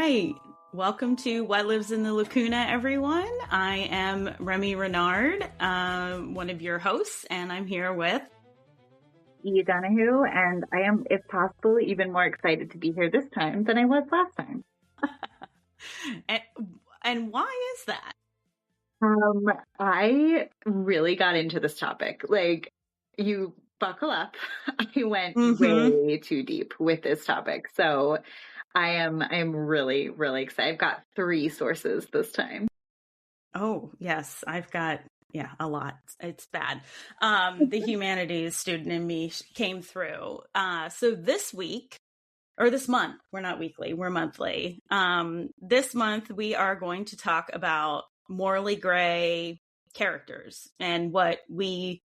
right. Welcome to What Lives in the Lacuna, everyone. I am Remy Renard, one of your hosts, and I'm here with Donohue, and I am, if possible, even more excited to be here this time than I was last time. and why is that? I really got into this topic. Like, you buckle up. I went way too deep with this topic. So I am really, really excited. I've got 3 sources this time. Oh, yes. I've got, a lot. It's bad. The humanities student in me came through. So this week, or this month, we're not weekly, we're monthly. This month, we are going to talk about morally gray characters and what we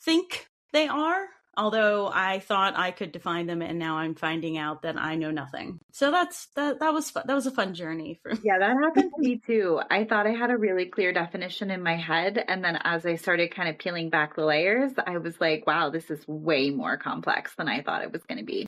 think they are. Although I thought I could define them, and now I'm finding out that I know nothing. So that was fun. That was a fun journey for me. Yeah, that happened to me too. I thought I had a really clear definition in my head, and then as I started kind of peeling back the layers, I was like, wow, this is way more complex than I thought it was going to be.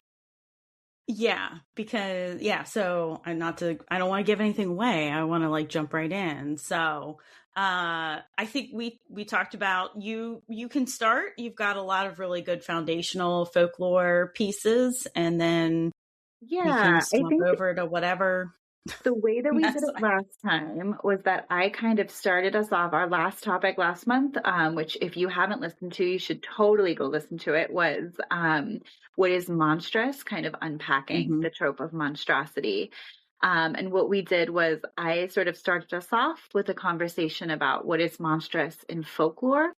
Yeah, because so I don't want to give anything away. I want to like jump right in. So I think we talked about you can start. You've got a lot of really good foundational folklore pieces, and then we can swap over to whatever. The way that we did it last time was that I kind of started us off. Our last topic last month, which if you haven't listened to, you should totally go listen to it, was what is monstrous, kind of unpacking the trope of monstrosity. And what we did was I sort of started us off with a conversation about what is monstrous in folklore.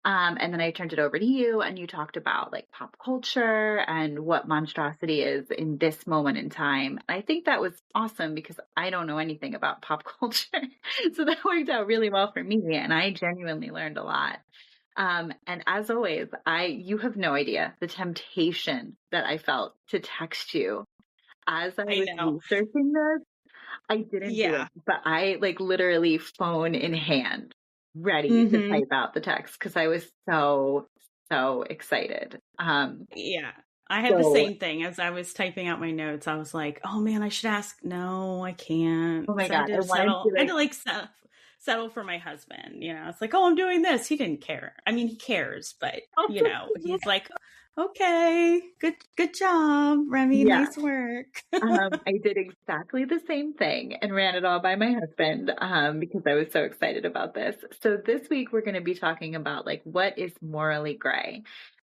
And then I turned it over to you, and you talked about like pop culture and what monstrosity is in this moment in time. I think that was awesome because I don't know anything about pop culture. So that worked out really well for me, and I genuinely learned a lot. And as always, you have no idea the temptation that I felt to text you as I was researching this. I didn't do it, but I like literally phone in hand, ready to type out the text because I was so excited. I had the same thing as I was typing out my notes. I was like, oh man, I should ask. No, I can't. Oh my God. I had to settle for my husband. It's like, oh, I'm doing this. He didn't care. I mean, he cares, but he's like, okay, good job, Remy. Yeah. Nice work. I did exactly the same thing and ran it all by my husband because I was so excited about this. So this week we're going to be talking about like what is morally gray.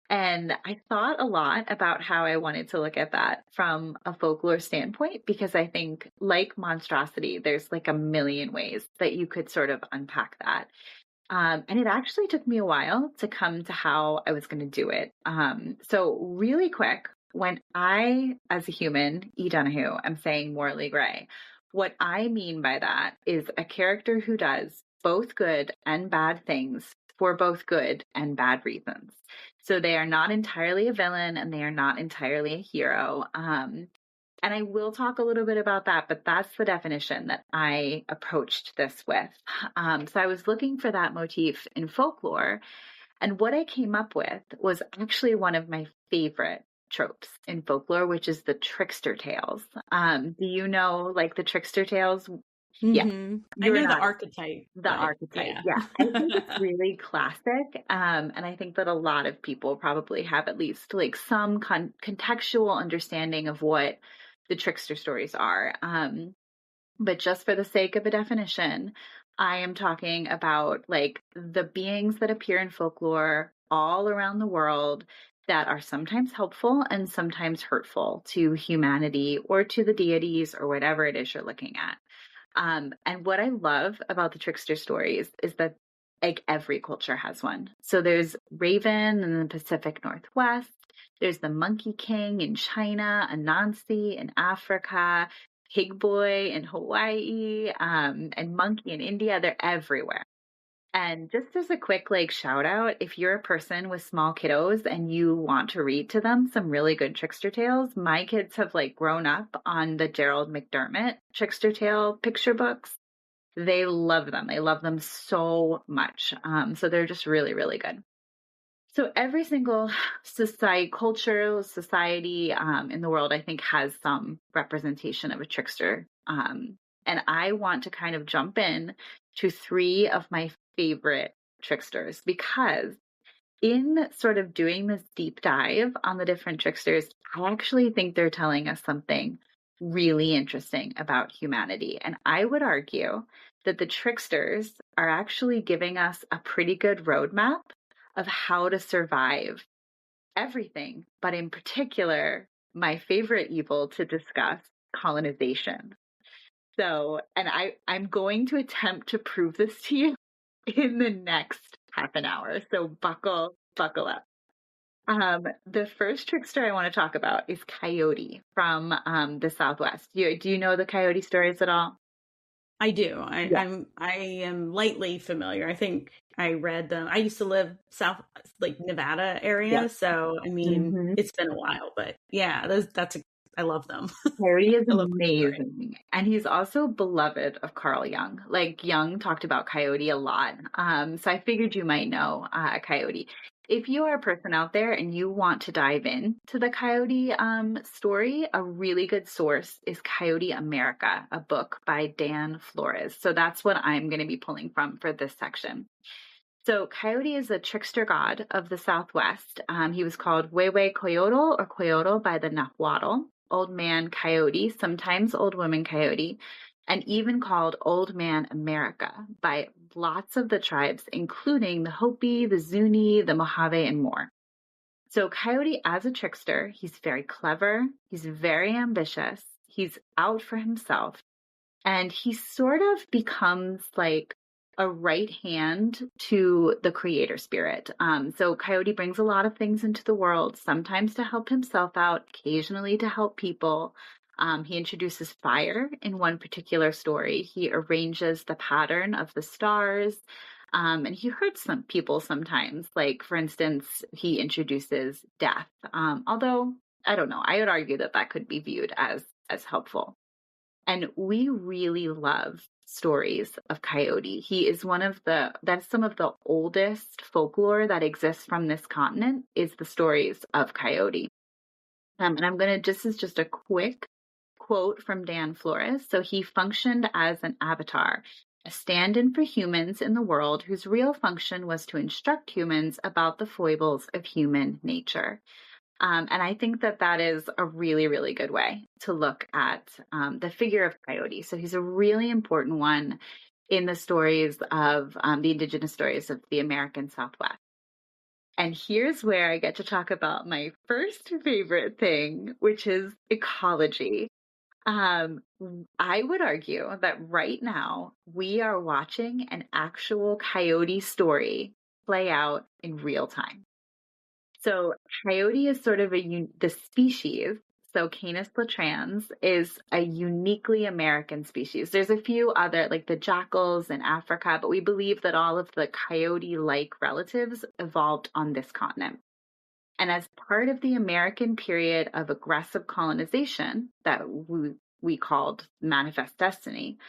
And I thought a lot about how I wanted to look at that from a folklore standpoint, because I think like monstrosity, there's like a million ways that you could sort of unpack that. And it actually took me a while to come to how I was going to do it. So really quick, when I, as a human, E. Donohue, am saying morally gray, what I mean by that is a character who does both good and bad things for both good and bad reasons. So they are not entirely a villain and they are not entirely a hero. And I will talk a little bit about that, but that's the definition that I approached this with. So I was looking for that motif in folklore, and what I came up with was actually one of my favorite tropes in folklore, which is the trickster tales. Do you know like the trickster tales? Yeah. I know the archetype. The archetype. Yeah. I think it's really classic. And I think that a lot of people probably have at least like some contextual understanding of what the trickster stories are. But just for the sake of a definition, I am talking about like the beings that appear in folklore all around the world that are sometimes helpful and sometimes hurtful to humanity or to the deities or whatever it is you're looking at. And what I love about the trickster stories is that like every culture has one. So there's Raven in the Pacific Northwest. There's the Monkey King in China, Anansi in Africa, Pig Boy in Hawaii, and Monkey in India. They're everywhere. And just as a quick like shout out, if you're a person with small kiddos and you want to read to them some really good trickster tales, my kids have like grown up on the Gerald McDermott trickster tale picture books. They love them. They love them so much. So they're just really, really good. So every single cultural society in the world, I think, has some representation of a trickster And I want to kind of jump in to three of my favorite tricksters, because in sort of doing this deep dive on the different tricksters, I actually think they're telling us something really interesting about humanity. And I would argue that the tricksters are actually giving us a pretty good roadmap of how to survive everything, but in particular, my favorite evil to discuss, colonization. So, and I'm going to attempt to prove this to you in the next half an hour. So buckle up. The first trickster I want to talk about is Coyote from the Southwest. Do you know the Coyote stories at all? I do. Yeah. I am lightly familiar. I think I read them. I used to live south, like Nevada area, Yep. so I mean, hmm it's been a while, but yeah, I love them. Coyote is I love the story. amazing. And he's also beloved of Carl Jung. Like Jung talked about Coyote a lot. So I figured you might know Coyote. If you are a person out there and you want to dive in to the Coyote story, a really good source is Coyote America, a book by Dan Flores. So that's what I'm going to be pulling from for this section. So Coyote is a trickster god of the Southwest. He was called Wewe Coyote or Coyote by the Nahuatl, Old Man Coyote, sometimes Old Woman Coyote, and even called Old Man America by lots of the tribes, including the Hopi, the Zuni, the Mojave, and more. So Coyote, as a trickster, he's very clever, he's very ambitious, he's out for himself, and he sort of becomes like a right hand to the creator spirit. So Coyote brings a lot of things into the world, sometimes to help himself out, occasionally to help people. He introduces fire in one particular story. He arranges the pattern of the stars. And he hurts some people sometimes. Like, for instance, he introduces death. Although, I don't know, I would argue that that could be viewed as helpful. And we really love stories of Coyote. He is that's some of the oldest folklore that exists from this continent, is the stories of Coyote. And this is just a quick quote from Dan Flores. So he functioned as an avatar, a stand-in for humans in the world whose real function was to instruct humans about the foibles of human nature. And I think that that is a really, really good way to look at the figure of Coyote. So he's a really important one in the stories of the indigenous stories of the American Southwest. And here's where I get to talk about my first favorite thing, which is ecology. I would argue that right now we are watching an actual Coyote story play out in real time. So Coyote is sort of the species. So Canis latrans is a uniquely American species. There's a few other, like the jackals in Africa, but we believe that all of the coyote-like relatives evolved on this continent. And as part of the American period of aggressive colonization that we called Manifest Destiny,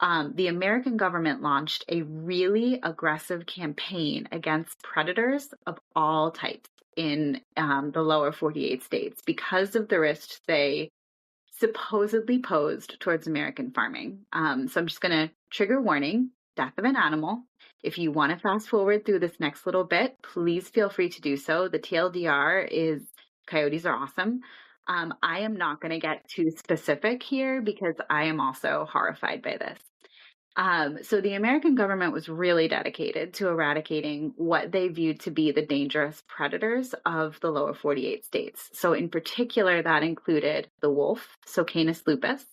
the American government launched a really aggressive campaign against predators of all types in the lower 48 states because of the risks they supposedly posed towards American farming. So I'm just going to trigger warning, death of an animal. If you want to fast forward through this next little bit, please feel free to do so. The TLDR is coyotes are awesome. I am not going to get too specific here because I am also horrified by this. So the American government was really dedicated to eradicating what they viewed to be the dangerous predators of the lower 48 states. So in particular, that included the wolf, so Canis lupus,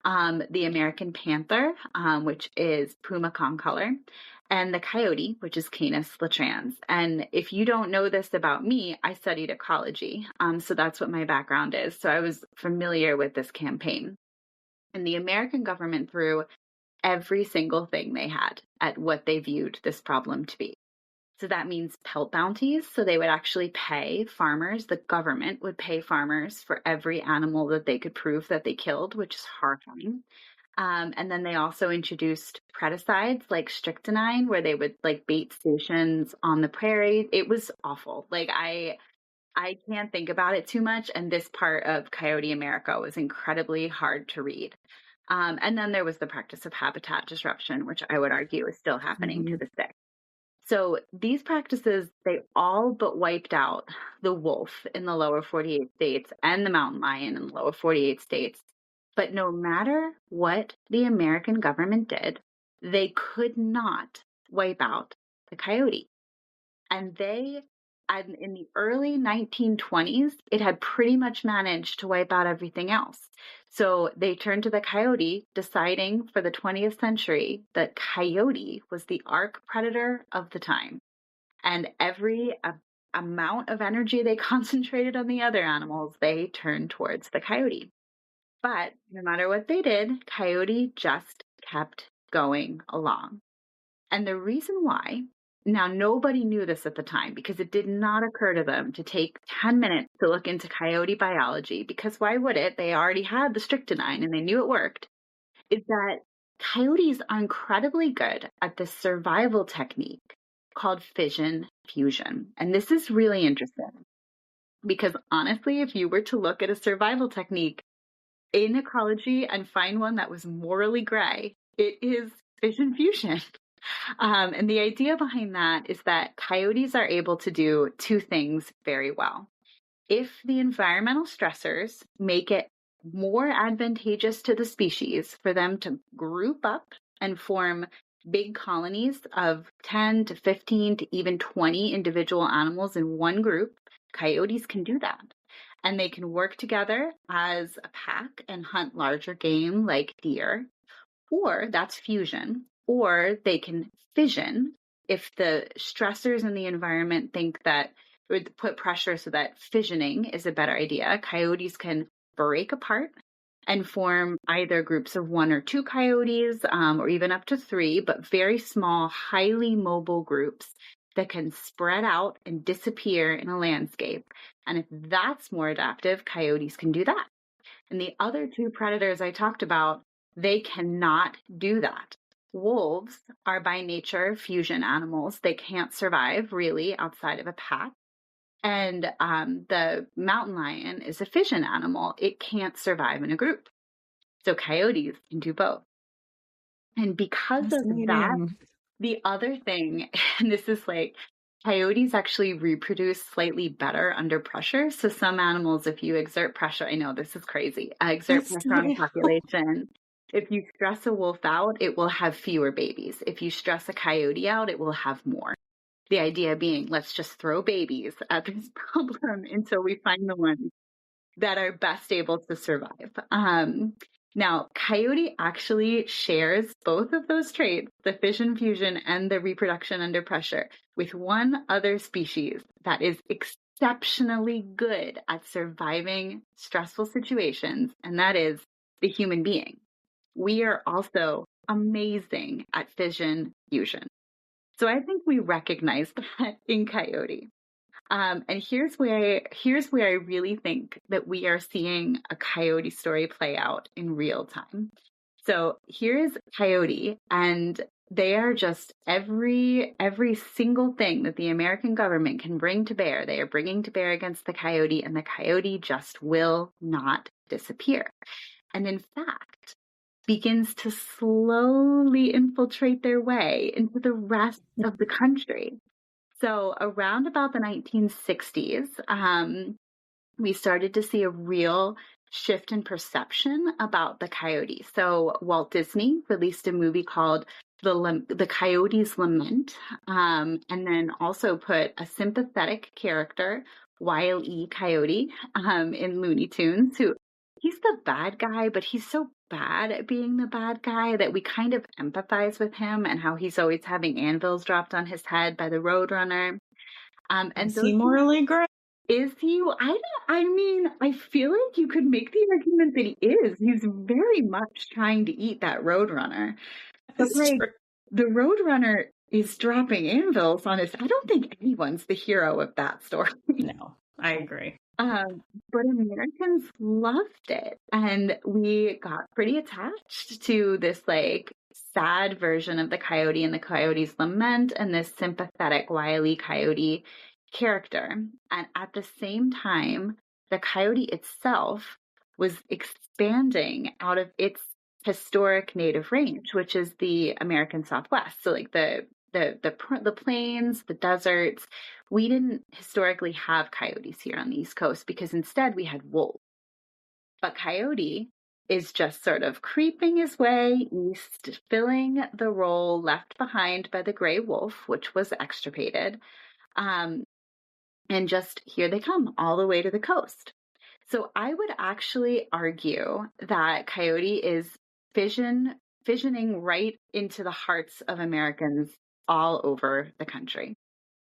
the American panther, which is puma concolor, and the coyote, which is Canis latrans. And if you don't know this about me, I studied ecology. So that's what my background is. So I was familiar with this campaign. And the American government threw every single thing they had at what they viewed this problem to be. So that means pelt bounties. So they would actually pay farmers, the government would pay farmers for every animal that they could prove that they killed, which is horrifying. And then they also introduced predicides like strychnine, where they would like bait stations on the prairie. It was awful. Like I can't think about it too much. And this part of Coyote America was incredibly hard to read. And then there was the practice of habitat disruption, which I would argue is still happening to this day. So these practices, they all but wiped out the wolf in the lower 48 states and the mountain lion in the lower 48 states. But no matter what the American government did, they could not wipe out the coyote. And in the early 1920s, it had pretty much managed to wipe out everything else. So they turned to the coyote, deciding for the 20th century that coyote was the arch predator of the time. And every amount of energy they concentrated on the other animals, they turned towards the coyote. But no matter what they did, coyote just kept going along. And the reason why, now nobody knew this at the time because it did not occur to them to take 10 minutes to look into coyote biology, because why would it? They already had the strychnine and they knew it worked, is that coyotes are incredibly good at this survival technique called fission fusion. And this is really interesting because honestly, if you were to look at a survival technique in ecology and find one that was morally gray, it is fission fusion. And the idea behind that is that coyotes are able to do two things very well. If the environmental stressors make it more advantageous to the species for them to group up and form big colonies of 10 to 15 to even 20 individual animals in one group, coyotes can do that. And they can work together as a pack and hunt larger game like deer, or that's fusion, or they can fission if the stressors in the environment think that would put pressure so that fissioning is a better idea. Coyotes can break apart and form either groups of 1 or 2 coyotes, or even up to 3, but very small, highly mobile groups that can spread out and disappear in a landscape. And if that's more adaptive, coyotes can do that. And the other 2 predators I talked about, they cannot do that. Wolves are by nature fusion animals. They can't survive really outside of a pack. And the mountain lion is a fission animal. It can't survive in a group. So coyotes can do both. And because of that, the other thing, and this is like, coyotes actually reproduce slightly better under pressure. So some animals, if you exert pressure, I know this is crazy, exert pressure on a population. If you stress a wolf out, it will have fewer babies. If you stress a coyote out, it will have more. The idea being, let's just throw babies at this problem until we find the ones that are best able to survive. Now, coyote actually shares both of those traits, the fission fusion and the reproduction under pressure, with one other species that is exceptionally good at surviving stressful situations, and that is the human being. We are also amazing at fission fusion. So I think we recognize that in coyote. And here's where I really think that we are seeing a coyote story play out in real time. So here's coyote, and they are just every single thing that the American government can bring to bear, they are bringing to bear against the coyote, and the coyote just will not disappear. And in fact, begins to slowly infiltrate their way into the rest of the country. So around about the 1960s, we started to see a real shift in perception about the coyote. So Walt Disney released a movie called The Coyote's Lament, and then also put a sympathetic character, Wile E. Coyote, in Looney Tunes, who he's the bad guy, but he's so bad at being the bad guy that we kind of empathize with him and how he's always having anvils dropped on his head by the Roadrunner. And is he morally gray? Is he? I mean, I feel like you could make the argument that he is. He's very much trying to eat that Roadrunner. But like, the Roadrunner is dropping anvils on his. I don't think anyone's the hero of that story. No, I agree. But Americans loved it, and we got pretty attached to this like sad version of the coyote and the Coyote's Lament and this sympathetic Wile E. Coyote character. And at the same time, the coyote itself was expanding out of its historic native range, which is the American Southwest. So like the plains, the deserts. We didn't historically have coyotes here on the East Coast because instead we had wolves. But Coyote is just sort of creeping his way east, filling the role left behind by the gray wolf, which was extirpated. And just here they come all the way to the coast. So I would actually argue that Coyote is fissioning right into the hearts of Americans all over the country.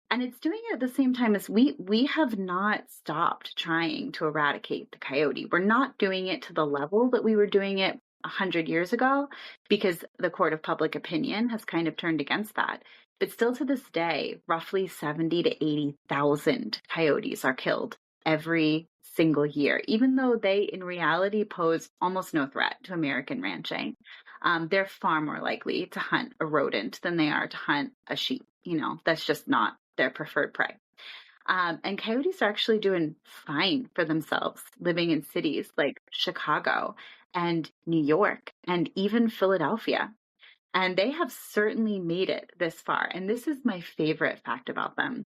And it's doing it at the same time as we have not stopped trying to eradicate the coyote. We're not doing it to the level that we were doing it 100 years ago because the court of public opinion has kind of turned against that. But still to this day, roughly 70 to 80,000 coyotes are killed every single year, even though they in reality pose almost no threat to American ranching. They're far more likely to hunt a rodent than they are to hunt a sheep. That's just not their preferred prey. And coyotes are actually doing fine for themselves living in cities like Chicago and New York and even Philadelphia. And they have certainly made it this far. And this is my favorite fact about them.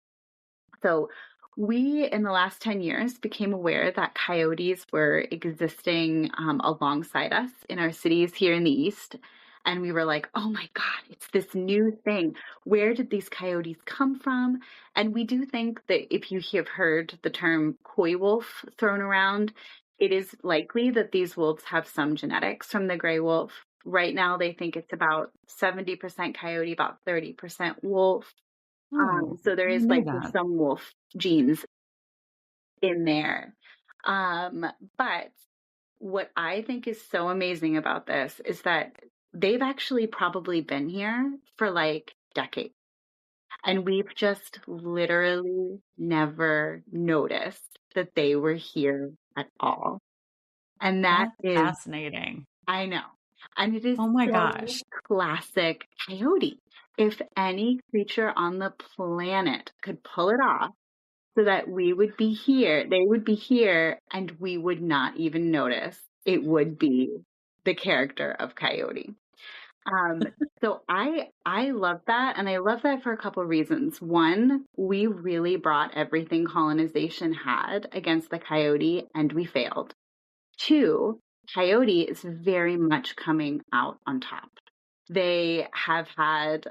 So we, in the last 10 years, became aware that coyotes were existing alongside us in our cities here in the East. And we were like, oh my God, it's this new thing. Where did these coyotes come from? And we do think that if you have heard the term coy wolf thrown around, it is likely that these wolves have some genetics from the gray wolf. Right now, they think it's about 70% coyote, about 30% wolf. So there is like some wolf genes in there. But what I think is so amazing about this is that they've actually probably been here for like decades. And we've just literally never noticed that they were here at all. And that's fascinating. I know. And it is oh my gosh, classic coyote. If any creature on the planet could pull it off so that we would be here, they would be here, and we would not even notice, it would be the character of Coyote. So I love that, and I love that for a couple of reasons. One, we really brought everything colonization had against the coyote, and we failed. Two, Coyote is very much coming out on top. They have had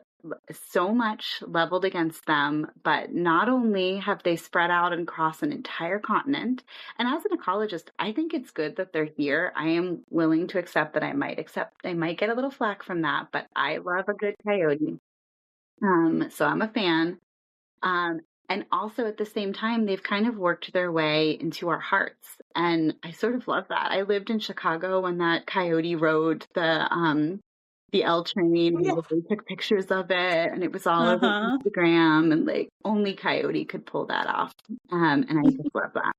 so much leveled against them, but not only have they spread out and crossed an entire continent, and as an ecologist, I think it's good that they're here. I am willing to accept that I might get a little flack from that, but I love a good coyote. So I'm a fan. And also at the same time, they've kind of worked their way into our hearts. And I sort of love that. I lived in Chicago when that coyote rode the L train. Yeah. They took pictures of it, and it was all over Instagram, and like only Coyote could pull that off. And I just love that.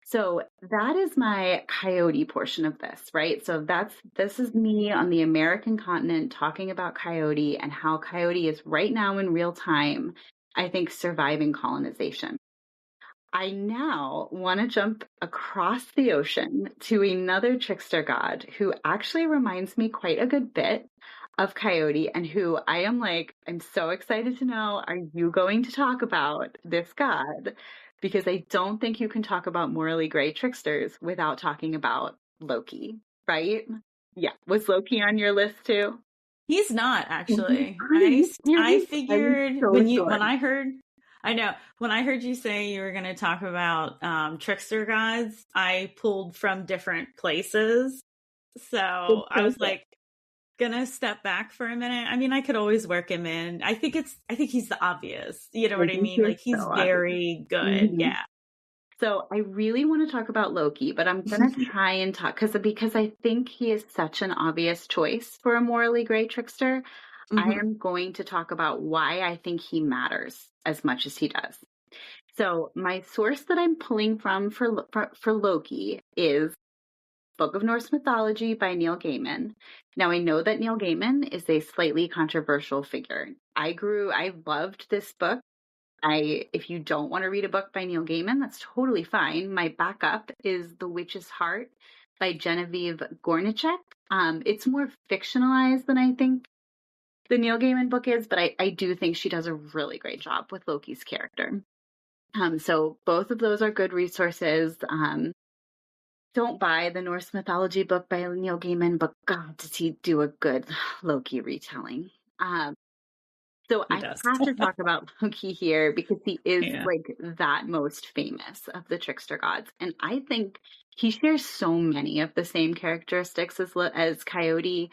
So that is my Coyote portion of this, right? So this is me on the American continent talking about Coyote and how Coyote is right now in real time, I think, surviving colonization. I now want to jump across the ocean to another trickster god who actually reminds me quite a good bit of Coyote, and who I'm so excited to know, are you going to talk about this god? Because I don't think you can talk about morally gray tricksters without talking about Loki, right? Yeah. Was Loki on your list too? He's not, actually. I figured when I heard you say you were going to talk about trickster gods, I pulled from different places. So I was like, gonna step back for a minute. I mean, I could always work him in. I think he's the obvious. You know what I mean? Like, he's very good. Mm-hmm. Yeah. So I really want to talk about Loki, but I'm going to try and talk because I think he is such an obvious choice for a morally gray trickster. Mm-hmm. I am going to talk about why I think he matters as much as he does. So my source that I'm pulling from for Loki is Book of Norse Mythology by Neil Gaiman. Now, I know that Neil Gaiman is a slightly controversial figure. I loved this book. If you don't want to read a book by Neil Gaiman, that's totally fine. My backup is The Witch's Heart by Genevieve Gornichek. It's more fictionalized than I think the Neil Gaiman book is, but I do think she does a really great job with Loki's character. So both of those are good resources. Don't buy the Norse mythology book by Neil Gaiman, but God, does he do a good Loki retelling. So He I does. have to talk about Loki here because he is Yeah. like that most famous of the trickster gods. And I think he shares so many of the same characteristics as Coyote,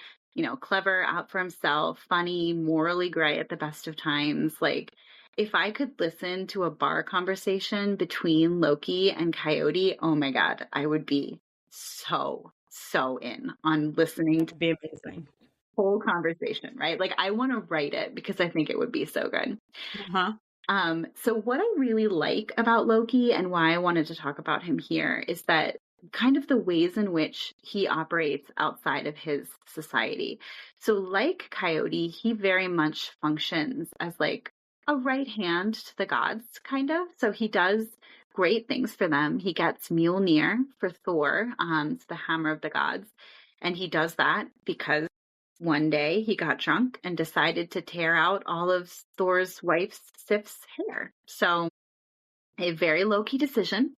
clever, out for himself, funny, morally gray at the best of times. Like, if I could listen to a bar conversation between Loki and Coyote, oh my God, I would be so in on listening to That'd be amazing. whole conversation, right? Like, I want to write it because I think it would be so good. Uh-huh. So what I really like about Loki and why I wanted to talk about him here is that kind of the ways in which he operates outside of his society. So like Coyote, he very much functions as like a right hand to the gods, kind of. So he does great things for them. He gets Mjolnir for Thor, it's the hammer of the gods. And he does that because one day he got drunk and decided to tear out all of Thor's wife Sif's hair. So a very low-key decision.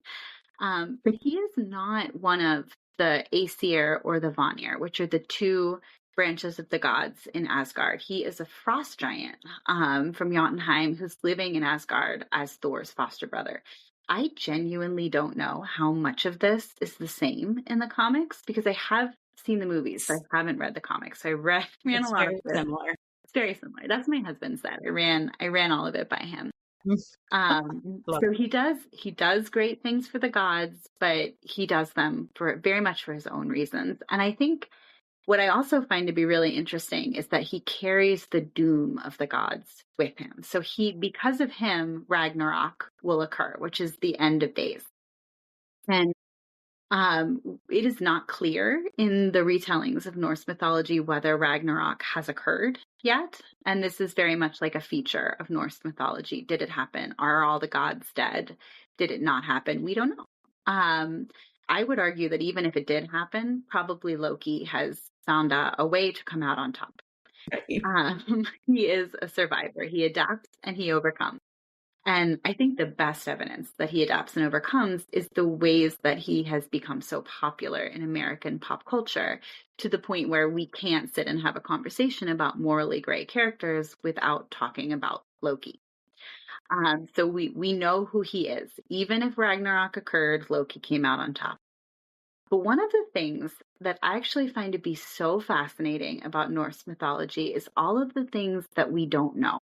But he is not one of the Aesir or the Vanir, which are the two branches of the gods in Asgard. He is a frost giant from Jotunheim who's living in Asgard as Thor's foster brother. I genuinely don't know how much of this is the same in the comics because I have seen the movies, but I haven't read the comics. So I ran It's a lot of very it. similar. It's very similar. That's what my husband said. I ran all of it by him. Love So he does great things for the gods, but he does them for very much for his own reasons. And I think what I also find to be really interesting is that he carries the doom of the gods with him. So because of him, Ragnarok will occur, which is the end of days. And it is not clear in the retellings of Norse mythology whether Ragnarok has occurred yet. And this is very much like a feature of Norse mythology. Did it happen? Are all the gods dead? Did it not happen? We don't know. I would argue that even if it did happen, probably Loki has found a way to come out on top. He is a survivor. He adapts and he overcomes. And I think the best evidence that he adapts and overcomes is the ways that he has become so popular in American pop culture to the point where we can't sit and have a conversation about morally gray characters without talking about Loki. So we know who he is. Even if Ragnarok occurred, Loki came out on top. But one of the things that I actually find to be so fascinating about Norse mythology is all of the things that we don't know.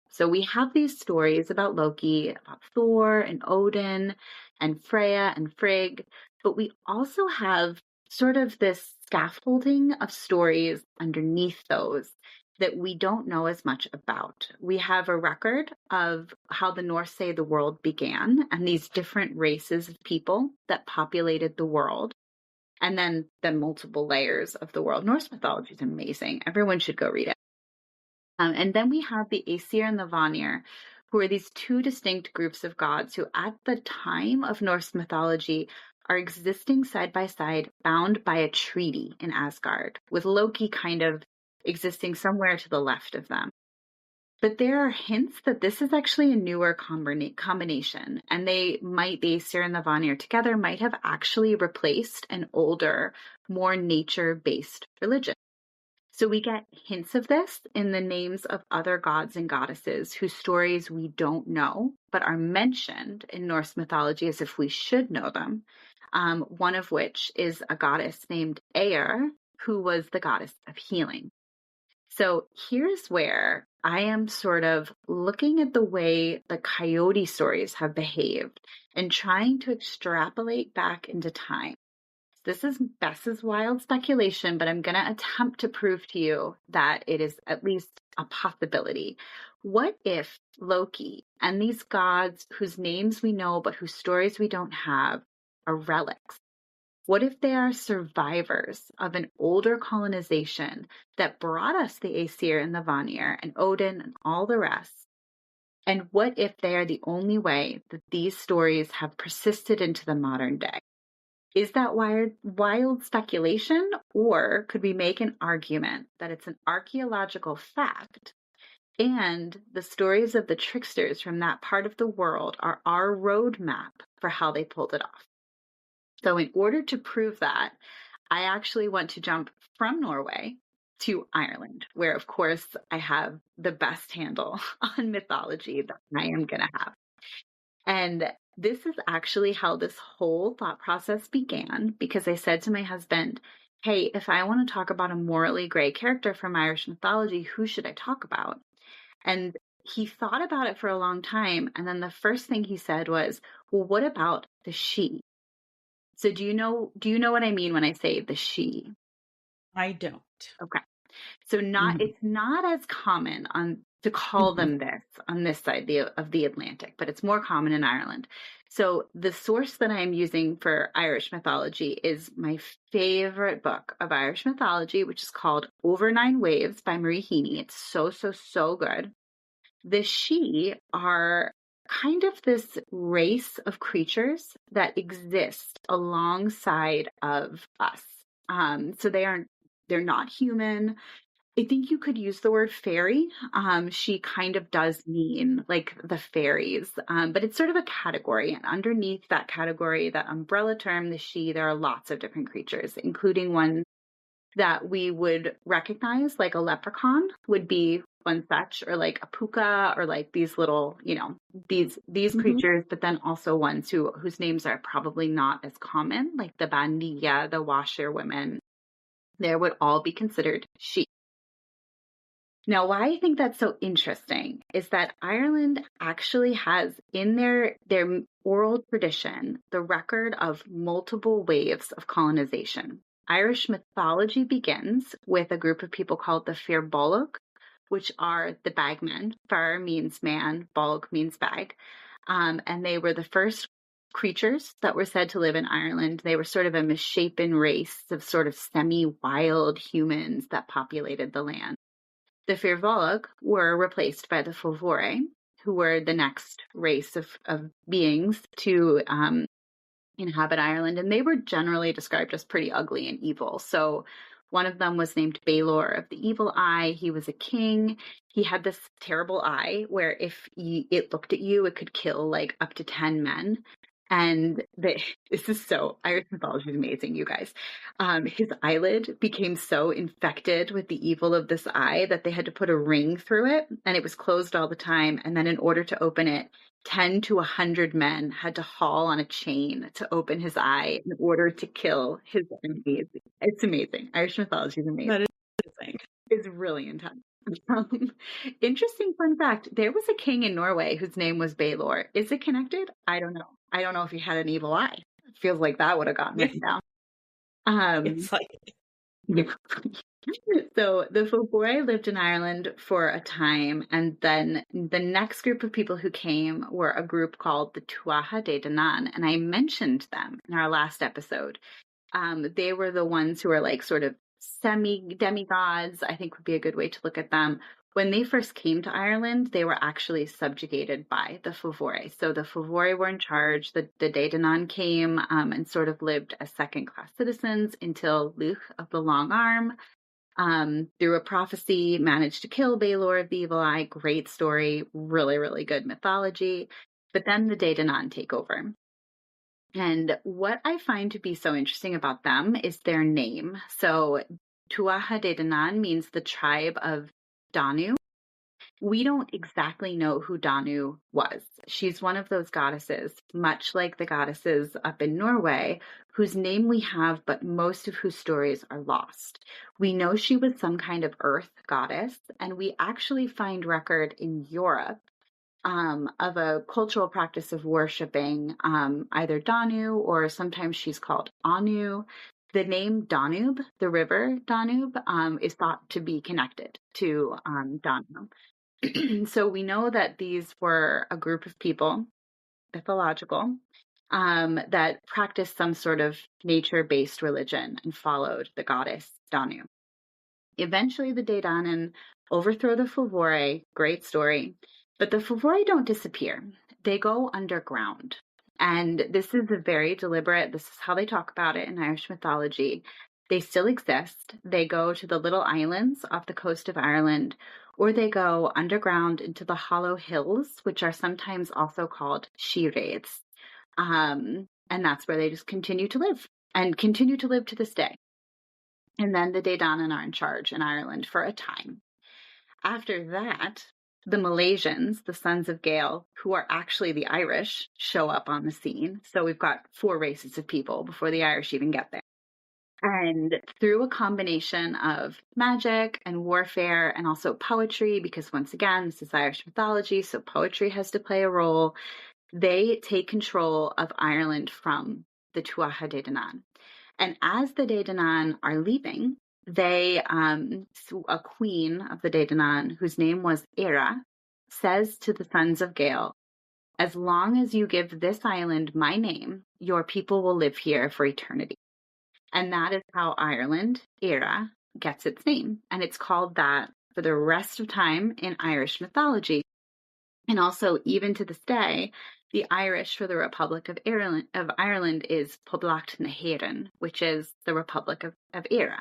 So we have these stories about Loki, about Thor and Odin and Freya and Frigg, but we also have sort of this scaffolding of stories underneath those that we don't know as much about. We have a record of how the Norse say the world began and these different races of people that populated the world. And then the multiple layers of the world. Norse mythology is amazing. Everyone should go read it. And then we have the Aesir and the Vanir, who are these two distinct groups of gods who at the time of Norse mythology are existing side by side, bound by a treaty in Asgard, with Loki kind of existing somewhere to the left of them. But there are hints that this is actually a newer combination, and the Aesir and the Vanir together might have actually replaced an older, more nature-based religion. So we get hints of this in the names of other gods and goddesses whose stories we don't know, but are mentioned in Norse mythology as if we should know them. One of which is a goddess named Eir, who was the goddess of healing. So here's where I am sort of looking at the way the Coyote stories have behaved and trying to extrapolate back into time. This is Bess's wild speculation, but I'm going to attempt to prove to you that it is at least a possibility. What if Loki and these gods whose names we know but whose stories we don't have are relics? What if they are survivors of an older colonization that brought us the Aesir and the Vanir and Odin and all the rest? And what if they are the only way that these stories have persisted into the modern day? Is that wild speculation, or could we make an argument that it's an archaeological fact and the stories of the tricksters from that part of the world are our roadmap for how they pulled it off? So in order to prove that, I actually want to jump from Norway to Ireland, where, of course, I have the best handle on mythology that I am going to have. And this is actually how this whole thought process began, because I said to my husband, hey, if I want to talk about a morally gray character from Irish mythology, who should I talk about? And he thought about it for a long time. And then the first thing he said was, well, what about the she? So do you know what I mean when I say the she? I don't. Okay. So it's not as common to call them this on this side of the Atlantic, but it's more common in Ireland. So the source that I'm using for Irish mythology is my favorite book of Irish mythology, which is called Over Nine Waves by Marie Heaney. It's so, so, so good. The she are kind of this race of creatures that exist alongside of us. So they're not human. I think you could use the word fairy. She kind of does mean like the fairies, but it's sort of a category. And underneath that category, that umbrella term, the she, there are lots of different creatures, including ones that we would recognize, like a leprechaun would be one such, or like a puka, or like these little, these creatures, but then also ones whose names are probably not as common, like the bandiya, the washerwomen. There would all be considered she. Now, why I think that's so interesting is that Ireland actually has in their oral tradition the record of multiple waves of colonization. Irish mythology begins with a group of people called the Fir Bolg, which are the bagmen. Fir means man, Bolg means bag. And they were the first creatures that were said to live in Ireland. They were sort of a misshapen race of sort of semi-wild humans that populated the land. The Fir Bolg were replaced by the Folklore, who were the next race of beings to inhabit Ireland, and they were generally described as pretty ugly and evil. So one of them was named Balor of the Evil Eye. He was a king. He had this terrible eye where if it looked at you, it could kill like up to 10 men. And this is Irish mythology is amazing, you guys. His eyelid became so infected with the evil of this eye that they had to put a ring through it, and it was closed all the time. And then in order to open it, 10 to 100 men had to haul on a chain to open his eye in order to kill his enemies. It's amazing. Irish mythology is amazing. That is amazing. It's really intense. Interesting fun fact, there was a king in Norway whose name was Balor. Is it connected? I don't know. I don't know if he had an evil eye. It feels like that would have gotten written down. It's like... So the Folklore lived in Ireland for a time, and then the next group of people who came were a group called the Tuatha De Danann, and I mentioned them in our last episode. They were the ones who are like sort of demigods, I think would be a good way to look at them. When they first came to Ireland, they were actually subjugated by the Folklore. So the Folklore were in charge. The De Danann came and sort of lived as second-class citizens until Luch of the Long Arm, through a prophecy, managed to kill Balor of the Evil Eye. Great story, really, really good mythology. But then the De Danann take over. And what I find to be so interesting about them is their name. So Tuatha De Danann means the tribe of Donohue. We don't exactly know who Donohue was. She's one of those goddesses, much like the goddesses up in Norway, whose name we have, but most of whose stories are lost. We know she was some kind of earth goddess, and we actually find record in Europe of a cultural practice of worshiping either Donohue, or sometimes she's called Anu. The name Danube, the river Danube, is thought to be connected to Donohue. So we know that these were a group of people, mythological, that practiced some sort of nature-based religion and followed the goddess Donohue. Eventually, the De Danann overthrow the Folklore. Great story. But the Folklore don't disappear. They go underground. And this is a very deliberate, this is how they talk about it in Irish mythology. They still exist. They go to the little islands off the coast of Ireland, or they go underground into the hollow hills, which are sometimes also called Sídhes. And that's where they just continue to live and continue to live to this day. And then the Daodann are in charge in Ireland for a time. After that, the Malaysians, the sons of Gael, who are actually the Irish, show up on the scene. So we've got 4 races of people before the Irish even get there. And through a combination of magic and warfare and also poetry, because once again, this is Irish mythology, so poetry has to play a role, they take control of Ireland from the Tuatha De Danann. And as the De Danann are leaving, they, a queen of the De Danann, whose name was Éire, says to the sons of Gael, as long as you give this island my name, your people will live here for eternity. And that is how Ireland, Éire, gets its name. And it's called that for the rest of time in Irish mythology. And also, even to this day, the Irish for the Republic of Ireland is Poblacht na hÉireann, which is the Republic of Éire.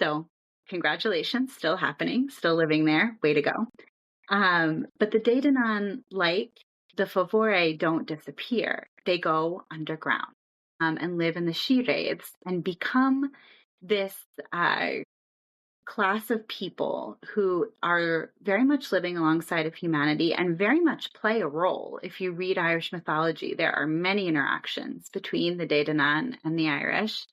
So congratulations, still happening, still living there, way to go. But the De Danann, like the Fomhóirí, don't disappear. They go underground and live in the Sídhes and become this class of people who are very much living alongside of humanity and very much play a role. If you read Irish mythology, there are many interactions between the De Danann and the Irish,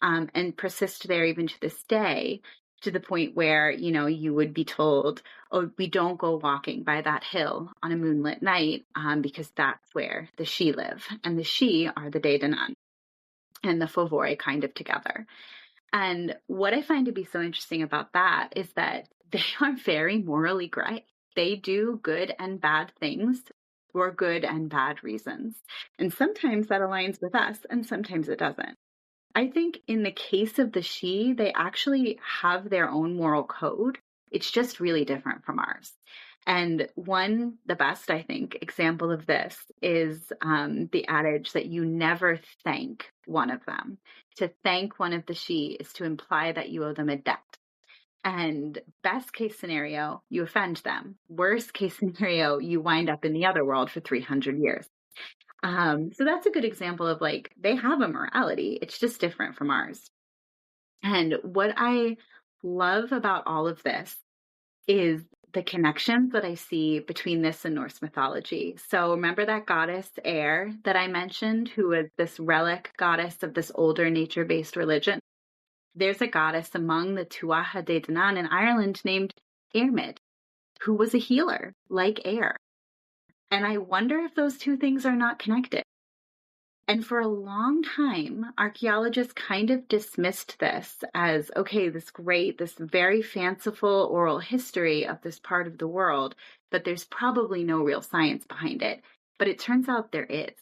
and persist there even to this day, to the point where, you know, you would be told, oh, we don't go walking by that hill on a moonlit night because that's where the Sidhe live. And the Sidhe are the De Danann and the Fomhóirí kind of together. And what I find to be so interesting about that is that they are very morally gray. They do good and bad things for good and bad reasons. And sometimes that aligns with us and sometimes it doesn't. I think in the case of the Sidhe, they actually have their own moral code. It's just really different from ours. And the best, I think, example of this is the adage that you never thank one of them. To thank one of the Sidhe is to imply that you owe them a debt. And best case scenario, you offend them. Worst case scenario, you wind up in the other world for 300 years. So that's a good example of, like, they have a morality. It's just different from ours. And what I love about all of this is the connections that I see between this and Norse mythology. So remember that goddess Eir that I mentioned, who was this relic goddess of this older nature-based religion? There's a goddess among the Tuatha De Danann in Ireland named Eirmid, who was a healer like Eir. And I wonder if those two things are not connected. And for a long time, archaeologists kind of dismissed this as, okay, this very fanciful oral history of this part of the world, but there's probably no real science behind it. But it turns out there is.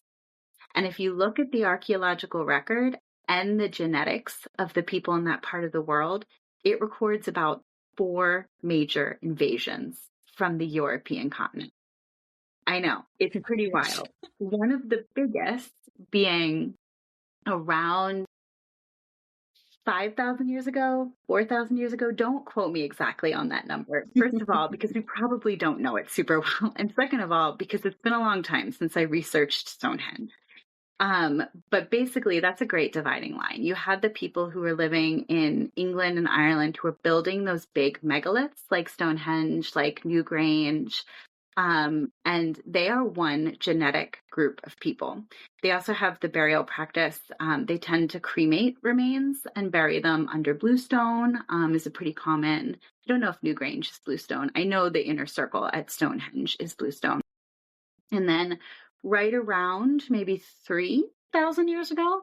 And if you look at the archaeological record and the genetics of the people in that part of the world, it records about 4 major invasions from the European continent. I know, it's pretty wild. One of the biggest being around 5,000 years ago, 4,000 years ago. Don't quote me exactly on that number. First of all, because we probably don't know it super well. And second of all, because it's been a long time since I researched Stonehenge. But basically, that's a great dividing line. You had the people who were living in England and Ireland who were building those big megaliths like Stonehenge, like Newgrange, and they are one genetic group of people. They also have the burial practice. They tend to cremate remains and bury them under bluestone, is a pretty common. I don't know if Newgrange is bluestone. I know the inner circle at Stonehenge is bluestone. And then right around maybe 3,000 years ago,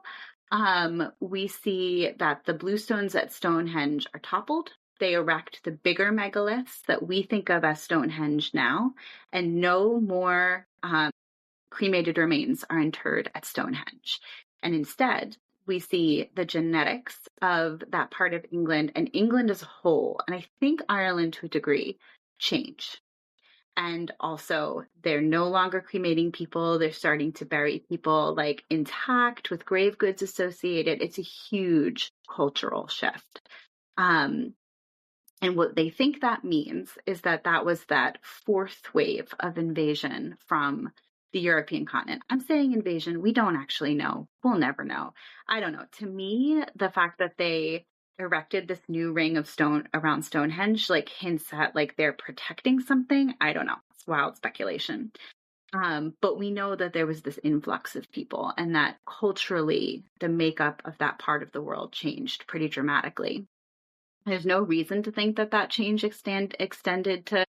we see that the bluestones at Stonehenge are toppled. They erect the bigger megaliths that we think of as Stonehenge now, and no more cremated remains are interred at Stonehenge. And instead, we see the genetics of that part of England and England as a whole, and I think Ireland to a degree, change. And also, they're no longer cremating people. They're starting to bury people like intact with grave goods associated. It's a huge cultural shift. Um, and what they think that means is that that was that fourth wave of invasion from the European continent. I'm saying invasion. We don't actually know. We'll never know. I don't know. To me, the fact that they erected this new ring of stone around Stonehenge like hints at like they're protecting something. I don't know. It's wild speculation. But we know that there was this influx of people and that culturally the makeup of that part of the world changed pretty dramatically. There's no reason to think that that change extended to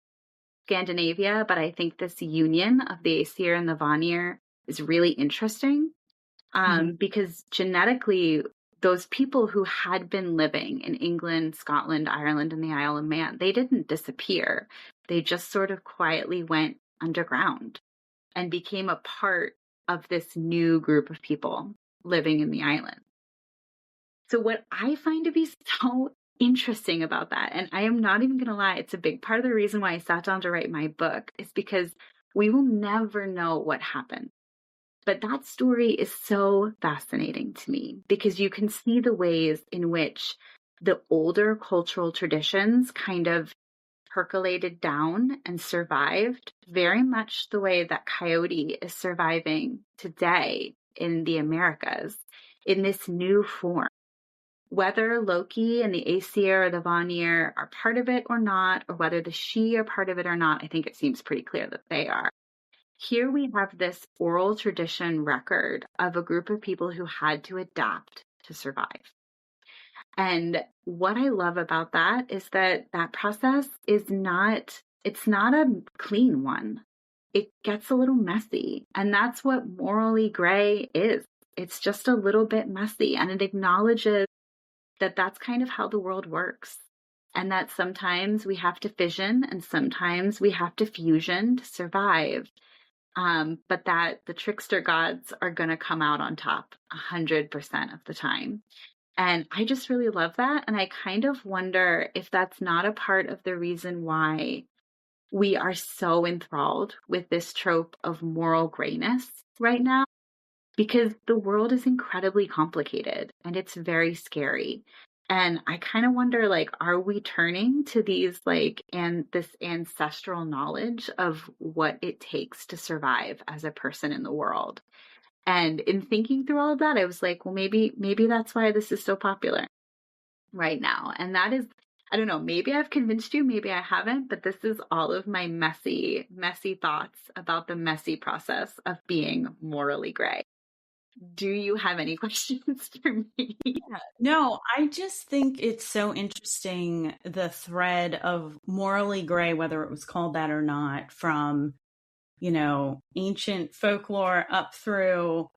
Scandinavia, but I think this union of the Aesir and the Vanir is really interesting because genetically, those people who had been living in England, Scotland, Ireland, and the Isle of Man, they didn't disappear. They just sort of quietly went underground and became a part of this new group of people living in the island. So what I find to be so interesting about that, and I am not even going to lie, it's a big part of the reason why I sat down to write my book, is because we will never know what happened. But that story is so fascinating to me because you can see the ways in which the older cultural traditions kind of percolated down and survived, very much the way that Coyote is surviving today in the Americas in this new form. Whether Loki and the Aesir or the Vanir are part of it or not, or whether the She are part of it or not, I think it seems pretty clear that they are. Here we have this oral tradition record of a group of people who had to adapt to survive. And what I love about that is that that process is it's not a clean one. It gets a little messy. And that's what morally gray is. It's just a little bit messy, and it acknowledges that that's kind of how the world works. And that sometimes we have to fission and sometimes we have to fusion to survive. But that the trickster gods are going to come out on top 100% of the time. And I just really love that. And I kind of wonder if that's not a part of the reason why we are so enthralled with this trope of moral grayness right now, because the world is incredibly complicated and it's very scary. And I kind of wonder, like, are we turning to these, like, and this ancestral knowledge of what it takes to survive as a person in the world? And in thinking through all of that, I was like, well, maybe that's why this is so popular right now. And that is, I don't know, maybe I've convinced you, maybe I haven't, but this is all of my messy thoughts about the messy process of being morally gray. Do you have any questions for me? Yeah. No, I just think it's so interesting, the thread of morally gray, whether it was called that or not, from, ancient folklore up through,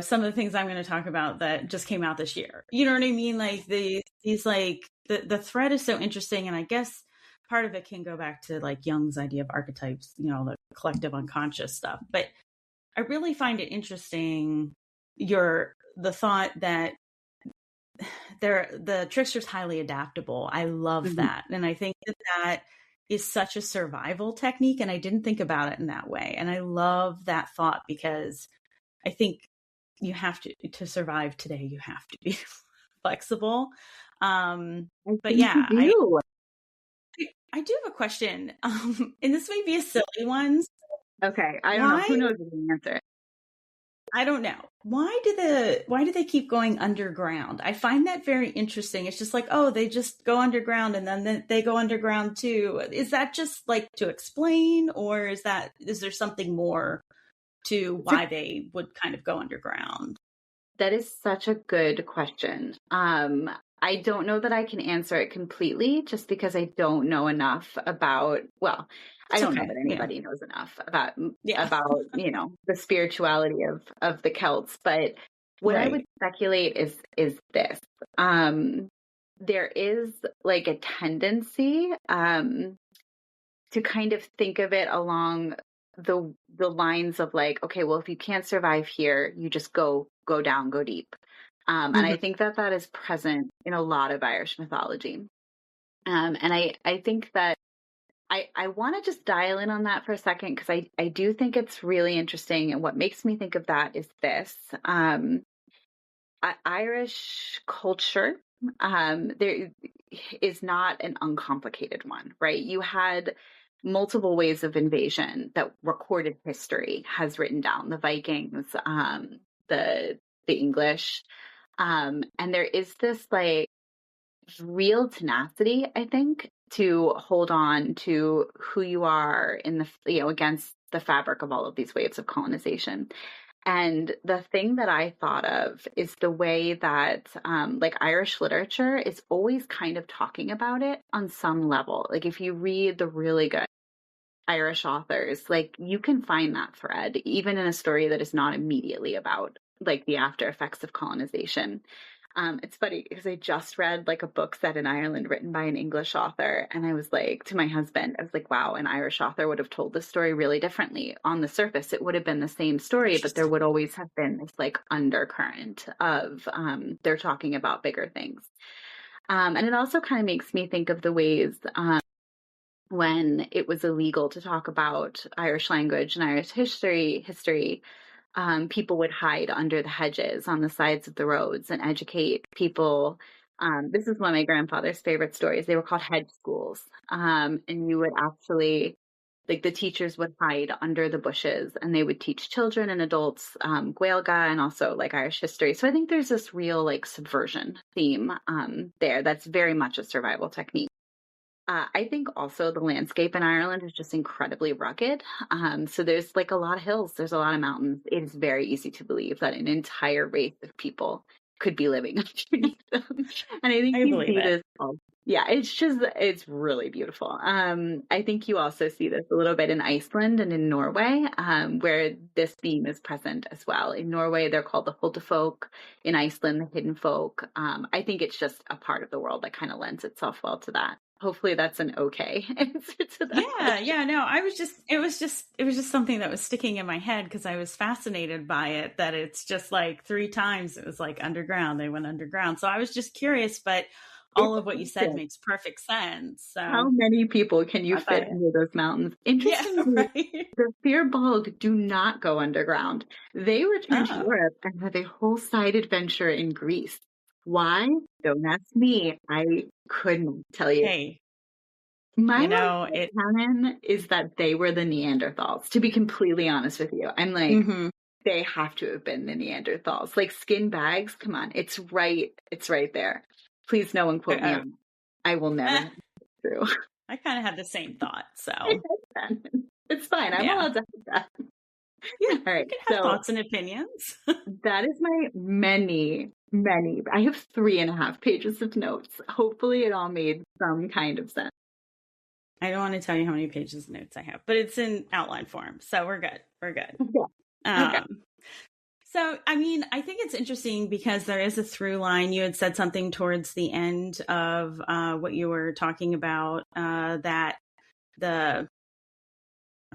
some of the things I'm going to talk about that just came out this year. You know what I mean? Like these like the thread is so interesting. And I guess part of it can go back to like Jung's idea of archetypes, the collective unconscious stuff. But I really find it interesting the thought that the trickster's highly adaptable. I love that. And I think that is such a survival technique. And I didn't think about it in that way. And I love that thought because I think you have to survive today, you have to be flexible. But yeah, I do have a question. And this may be a silly one. Okay. I don't know. Who knows the answer? I don't know. Why do they keep going underground? I find that very interesting. It's just like, oh, they just go underground and then they go underground too. Is that just like to explain, or is there something more to why they would kind of go underground? That is such a good question. I don't know that I can answer it completely just because I don't know enough about, I don't know that anybody knows enough about the spirituality of the Celts. But what I would speculate is this. There is like a tendency to kind of think of it along the lines of like, okay, well, if you can't survive here, you just go down, go deep. And I think that is present in a lot of Irish mythology. And I think that I want to just dial in on that for a second because I do think it's really interesting. And what makes me think of that is this. Irish culture, there is not an uncomplicated one, right? You had multiple ways of invasion that recorded history has written down: the Vikings, the English, and there is this like real tenacity, I think, to hold on to who you are in the against the fabric of all of these waves of colonization. And the thing that I thought of is the way that, like, Irish literature is always kind of talking about it on some level. Like, if you read the really good Irish authors, like, you can find that thread, even in a story that is not immediately about, like, the after effects of colonization. It's funny because I just read like a book set in Ireland written by an English author. And I was like, to my husband, I was like, wow, an Irish author would have told this story really differently. On the surface, it would have been the same story, but there would always have been this like undercurrent of they're talking about bigger things. And it also kind of makes me think of the ways when it was illegal to talk about Irish language and Irish history, people would hide under the hedges on the sides of the roads and educate people. This is one of my grandfather's favorite stories. They were called hedge schools. And you would actually, like, the teachers would hide under the bushes and they would teach children and adults Gaeilge and also like Irish history. So I think there's this real like subversion theme there that's very much a survival technique. I think also the landscape in Ireland is just incredibly rugged. So there's like a lot of hills, there's a lot of mountains. It is very easy to believe that an entire race of people could be living underneath them. And I think you see this. Yeah, it's really beautiful. I think you also see this a little bit in Iceland and in Norway, where this theme is present as well. In Norway, they're called the Hultefolk. In Iceland, the Hidden Folk. I think it's just a part of the world that kind of lends itself well to that. Hopefully that's an okay answer to that. Yeah, no, it was just something that was sticking in my head because I was fascinated by it, that it's just like 3 times it was like underground, they went underground. So I was just curious, but all of what you said makes perfect sense. So how many people can you fit under those mountains? Interestingly, right? The Firbolg do not go underground. They return to Europe and have a whole side adventure in Greece. Why? Don't ask me. I couldn't tell you. Hey, my canon is that they were the Neanderthals, to be completely honest with you. I'm like, they have to have been the Neanderthals. Like, skin bags, come on. It's right there. Please no one quote me on it. I will never. True. I kind of had the same thought, so. It's fine. I'm allowed to have that. Yeah, all right. You can have thoughts and opinions. That is my many. I have 3.5 pages of notes. Hopefully it all made some kind of sense. I don't want to tell you how many pages of notes I have, but it's in outline form. So we're good. Okay. So, I mean, I think it's interesting because there is a through line. You had said something towards the end of what you were talking about, that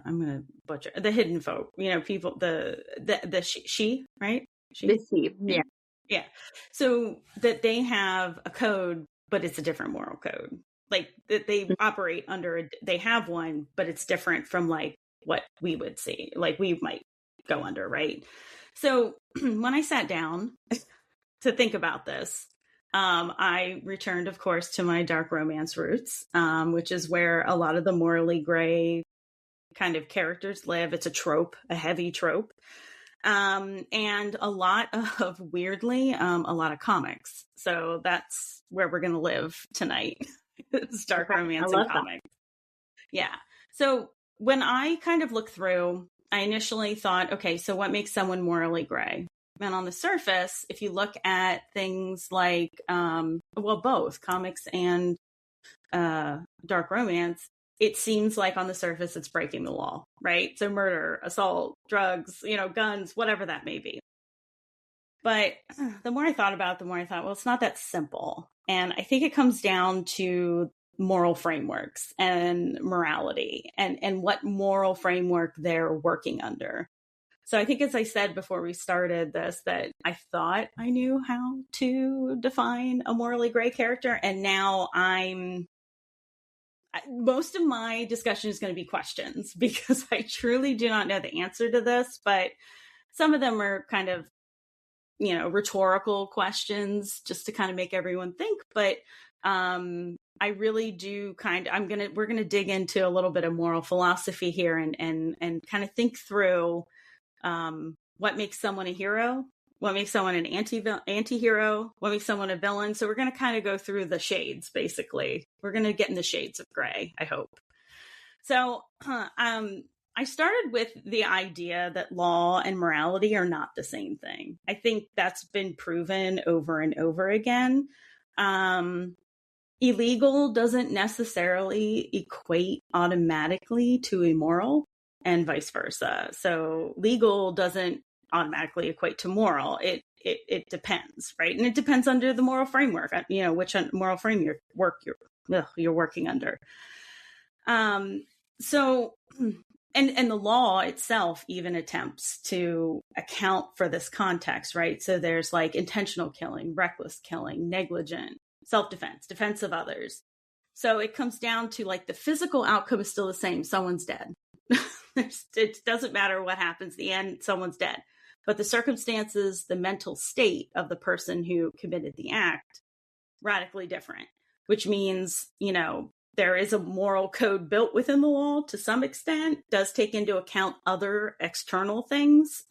I'm going to butcher the hidden folk, people, the she, right? The she, yeah. Yeah. So that they have a code, but it's a different moral code. Like that they operate under, they have one, but it's different from like what we would see, like we might go under, right? So when I sat down to think about this, I returned, of course, to my dark romance roots, which is where a lot of the morally gray kind of characters live. It's a trope, a heavy trope. And a lot of, weirdly, a lot of comics. So that's where we're going to live tonight. It's dark romance and comics. Yeah. So when I kind of look through, I initially thought, okay, so what makes someone morally gray? And on the surface, if you look at things like, both comics and dark romance, it seems like on the surface, it's breaking the law, right? So murder, assault, drugs, guns, whatever that may be. But the more I thought about it, the more I thought, well, it's not that simple. And I think it comes down to moral frameworks and morality and what moral framework they're working under. So I think, as I said before we started this, that I thought I knew how to define a morally gray character. And now I'm most of my discussion is going to be questions because I truly do not know the answer to this, but some of them are kind of, rhetorical questions just to kind of make everyone think. But I really do we're going to dig into a little bit of moral philosophy here and kind of think through what makes someone a hero, what makes someone an anti-hero, what makes someone a villain. So we're going to kind of go through the shades, basically. We're going to get in the shades of gray, I hope. So I started with the idea that law and morality are not the same thing. I think that's been proven over and over again. Illegal doesn't necessarily equate automatically to immoral, and vice versa. So legal doesn't automatically equate to moral. It depends, right? And it depends under the moral framework, which moral framework you're working under. So, and the law itself even attempts to account for this context, right? So there's like intentional killing, reckless killing, negligent, self-defense, defense of others. So it comes down to like the physical outcome is still the same. Someone's dead. It doesn't matter what happens. The end, someone's dead. But the circumstances, the mental state of the person who committed the act, radically different, which means, there is a moral code built within the law to some extent, does take into account other external things,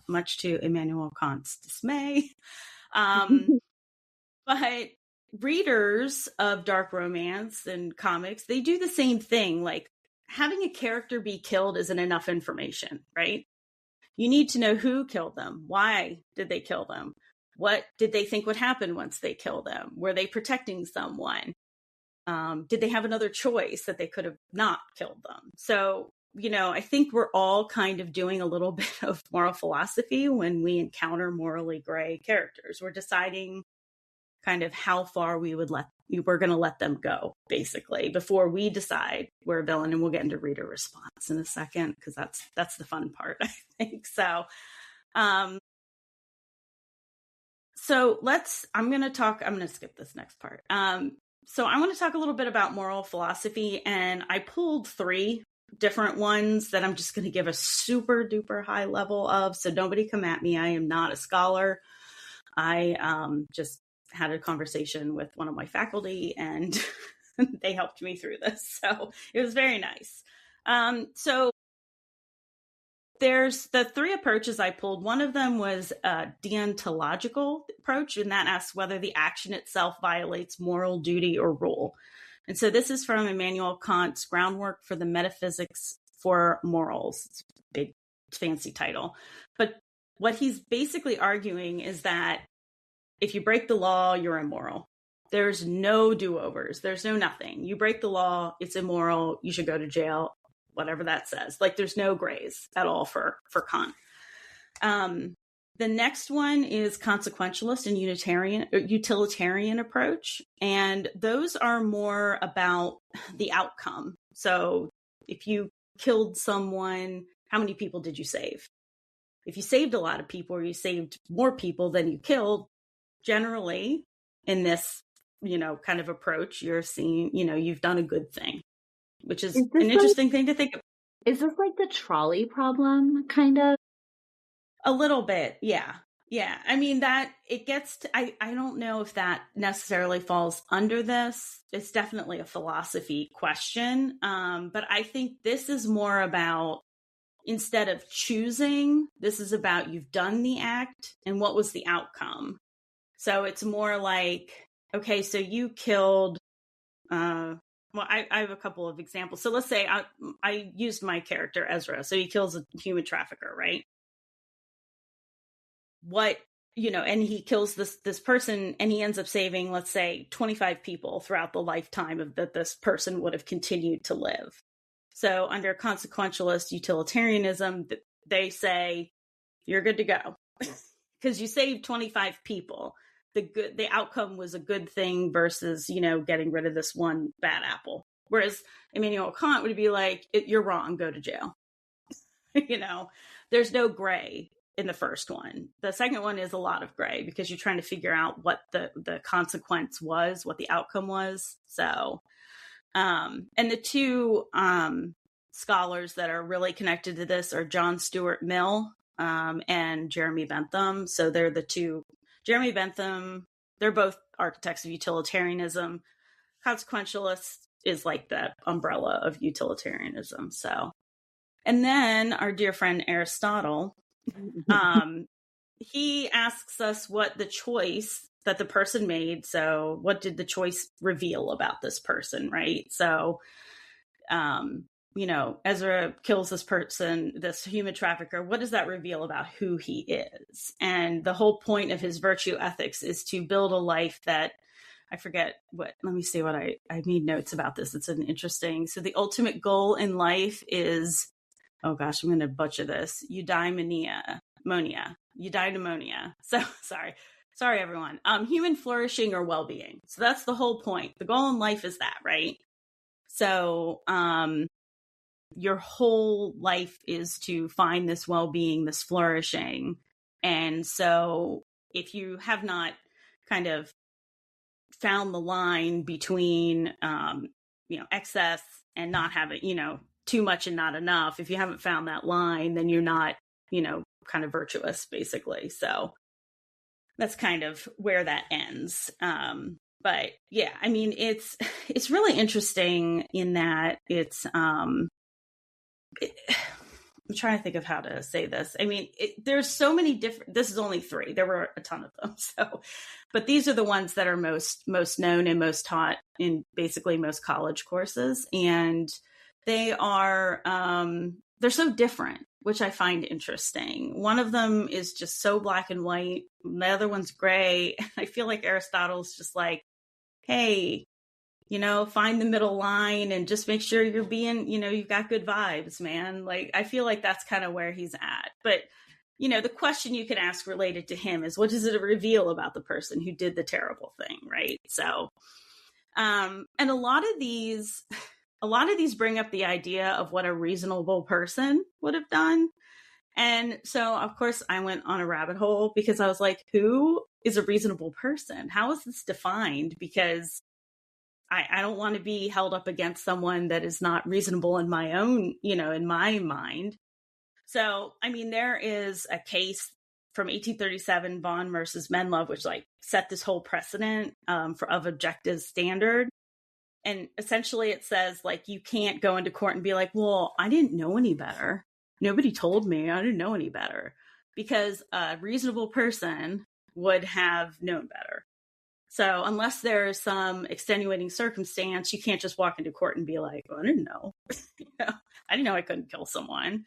much to Immanuel Kant's dismay. But readers of dark romance and comics, they do the same thing. Like having a character be killed isn't enough information, right? You need to know who killed them. Why did they kill them? What did they think would happen once they kill them? Were they protecting someone? Did they have another choice that they could have not killed them? So, I think we're all kind of doing a little bit of moral philosophy when we encounter morally gray characters. We're deciding kind of how far we're going to let them go, basically, before we decide we're a villain. And we'll get into reader response in a second, because that's the fun part, I think. So, I'm going to skip this next part. So I want to talk a little bit about moral philosophy, and I pulled 3 different ones that I'm just going to give a super duper high level of. So nobody come at me. I am not a scholar. I just had a conversation with one of my faculty and they helped me through this. So it was very nice. So there's the 3 approaches I pulled. One of them was a deontological approach, and that asks whether the action itself violates moral duty or rule. And so this is from Immanuel Kant's Groundwork for the Metaphysics for Morals. It's a big, fancy title. But what he's basically arguing is that if you break the law, you're immoral. There's no do-overs. There's no nothing. You break the law, it's immoral. You should go to jail. Whatever that says. Like there's no grays at all for Kant. The next one is consequentialist and utilitarian approach. And those are more about the outcome. So if you killed someone, how many people did you save? If you saved a lot of people or you saved more people than you killed, generally in this, kind of approach, you're seeing, you've done a good thing. Which is an interesting thing to think of. Is this like the trolley problem, kind of? A little bit, yeah. Yeah, I mean, that it gets to, I don't know if that necessarily falls under this. It's definitely a philosophy question. But I think this is more about, instead of choosing, this is about you've done the act and what was the outcome. So it's more like, okay, so you killed, well, I have a couple of examples. So let's say I used my character, Ezra. So he kills a human trafficker, right? And he kills this person and he ends up saving, let's say, 25 people throughout the lifetime of that this person would have continued to live. So under consequentialist utilitarianism, they you're good to go because you saved 25 people. The outcome was a good thing versus, getting rid of this one bad apple. Whereas Immanuel Kant would be like, you're wrong, go to jail. There's no gray in the first one. The second one is a lot of gray because you're trying to figure out what the consequence was, what the outcome was. So, And the two scholars that are really connected to this are John Stuart Mill and Jeremy Bentham. So they're the two. Jeremy Bentham, they're both architects of utilitarianism. Consequentialist is like that umbrella of utilitarianism. So, and then our dear friend Aristotle, he asks us what the choice that the person made. So what did the choice reveal about this person, right? So, Ezra kills this person, this human trafficker. What does that reveal about who he is? And the whole point of his virtue ethics is to build a life that, I forget what, let me see what I made notes about this. It's an interesting, so the ultimate goal in life is, oh gosh, I'm going to butcher this. Eudaimonia. So sorry, everyone. Human flourishing or well-being. So that's the whole point. The goal in life is that, right? So, your whole life is to find this well-being, this flourishing. And so if you have not kind of found the line between, excess and not having, too much and not enough, if you haven't found that line, then you're not, kind of virtuous, basically. So that's kind of where that ends. But yeah, I mean, it's really interesting in that it's, I'm trying to think of how to say this. I mean, there's so many different, this is only 3. There were a ton of them. So, but these are the ones that are most known and most taught in basically most college courses. And they are, they're so different, which I find interesting. One of them is just so black and white. The other one's gray. I feel like Aristotle's just like, hey, find the middle line and just make sure you're being, you've got good vibes, man. Like, I feel like that's kind of where he's at. But, the question you can ask related to him is, what does it reveal about the person who did the terrible thing, right? So, and a lot of these bring up the idea of what a reasonable person would have done. And so, of course, I went on a rabbit hole because I was like, who is a reasonable person? How is this defined? Because I don't want to be held up against someone that is not reasonable in my own, in my mind. So, I mean, there is a case from 1837, Vaughan versus Menlove, which set this whole precedent of objective standard. And essentially it says you can't go into court and be like, well, I didn't know any better. Nobody told me. I didn't know any better, because a reasonable person would have known better. So unless there's some extenuating circumstance, you can't just walk into court and be like, well, I didn't know. I didn't know I couldn't kill someone.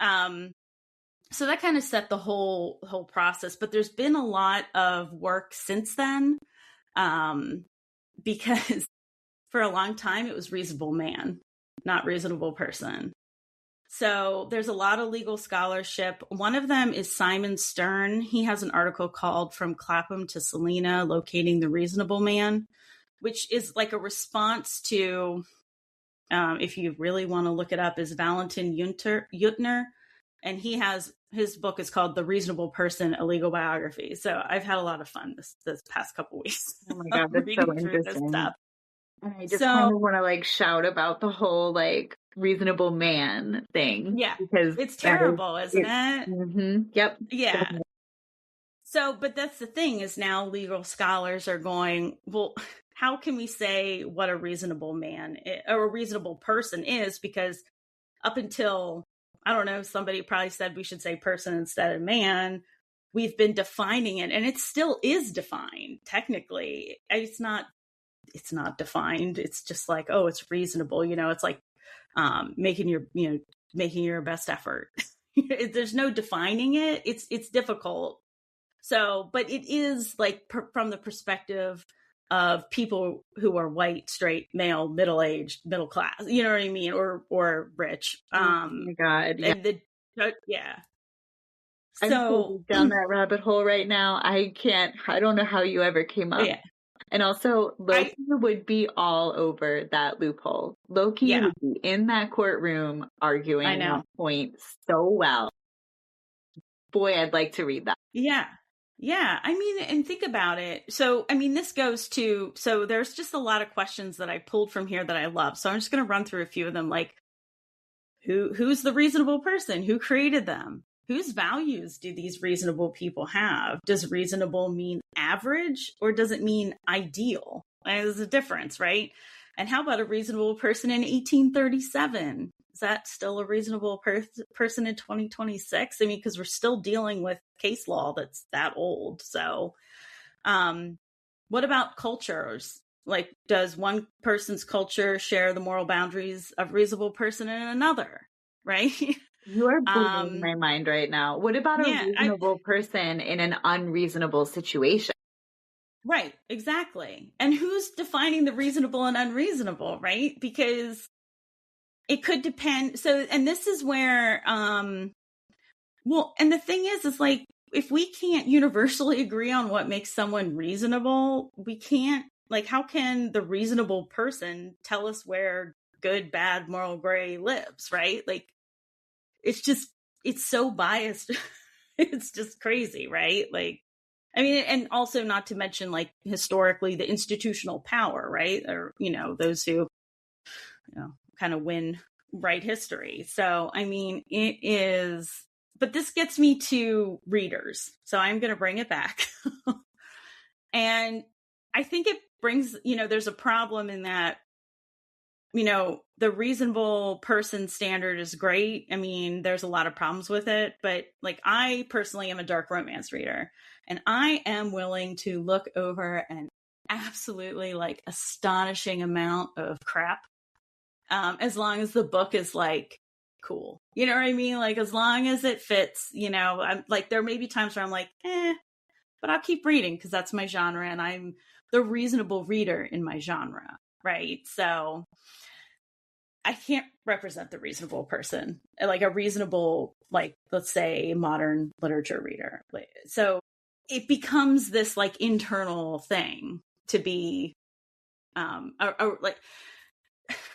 So that kind of set the whole process. But there's been a lot of work since then, because for a long time it was reasonable man, not reasonable person. So there's a lot of legal scholarship. One of them is Simon Stern. He has an article called From Clapham to Salina, Locating the Reasonable Man, which is like a response to, if you really want to look it up, is Valentin Jutner. And his book is called The Reasonable Person, A Legal Biography. So I've had a lot of fun this past couple weeks. Oh my God, that's so interesting. Stuff. And I just kind of want to shout about the whole reasonable man thing. Yeah, because it's terrible, isn't it? Mm-hmm, yep. Yeah. So, but that's the thing, is now legal scholars are going, well, how can we say what a reasonable man or a reasonable person is? Because up until, I don't know, somebody probably said we should say person instead of man. We've been defining it, and it still is defined technically. It's not defined. It's just oh, it's reasonable. It's making your best effort. There's no defining it. It's difficult. So, but it is from the perspective of people who are white, straight, male, middle-aged, middle class, you know what I mean? Or rich. Oh my God. Yeah. And yeah. So down that rabbit hole right now. I don't know how you ever came up. Yeah. And also, Loki would be all over that loophole. Loki would be in that courtroom arguing that point so well. Boy, I'd like to read that. Yeah. Yeah, I mean, and think about it. So, I mean, this goes to, so there's just a lot of questions that I pulled from here that I love. So I'm just going to run through a few of them. Like, who's the reasonable person? Who created them? Whose values do these reasonable people have? Does reasonable mean average or does it mean ideal? There's a difference, right? And how about a reasonable person in 1837? Is that still a reasonable person in 2026? I mean, because we're still dealing with case law that's that old. So, what about cultures? Like, does one person's culture share the moral boundaries of a reasonable person in another? Right? You are blowing my mind right now. What about a Yeah, reasonable person in an unreasonable situation? right, exactly. And who's defining the reasonable and unreasonable, right? Because it could depend. So, and this is where, well, and the thing is like, if we can't universally agree on what makes someone reasonable, we can't, like, how can the reasonable person tell us where good, bad, moral gray lives, right? Like, it's so biased. It's just crazy, right? Like, I mean, and also not to mention, like, historically, the institutional power, right? Or, those who, kind of write history. So, I mean, it is, but this gets me to readers. So I'm going to bring it back. And I think it brings, there's a problem in that, the reasonable person standard is great. I mean, there's a lot of problems with it, but like, I personally am a dark romance reader and I am willing to look over an absolutely like astonishing amount of crap. As long as the book is like cool, you know what I mean? Like, as long as it fits, I'm like, there may be times where I'm like, but I'll keep reading because that's my genre and I'm the reasonable reader in my genre. Right. So I can't represent the reasonable person, like a reasonable, like, let's say modern literature reader. So it becomes this like internal thing to be, like,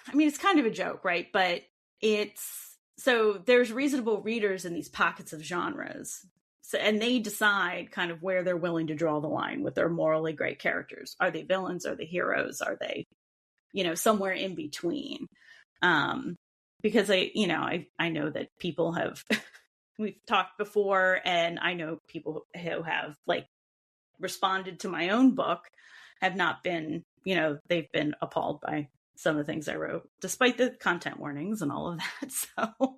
I mean, it's kind of a joke, right? But so there's reasonable readers in these pockets of genres. So, and they decide kind of where they're willing to draw the line with their morally great characters. Are they villains? Are they heroes? Are they, somewhere in between? Because I know that people have, we've talked before, and I know people who have like responded to my own book have not been, they've been appalled by some of the things I wrote, despite the content warnings and all of that. So,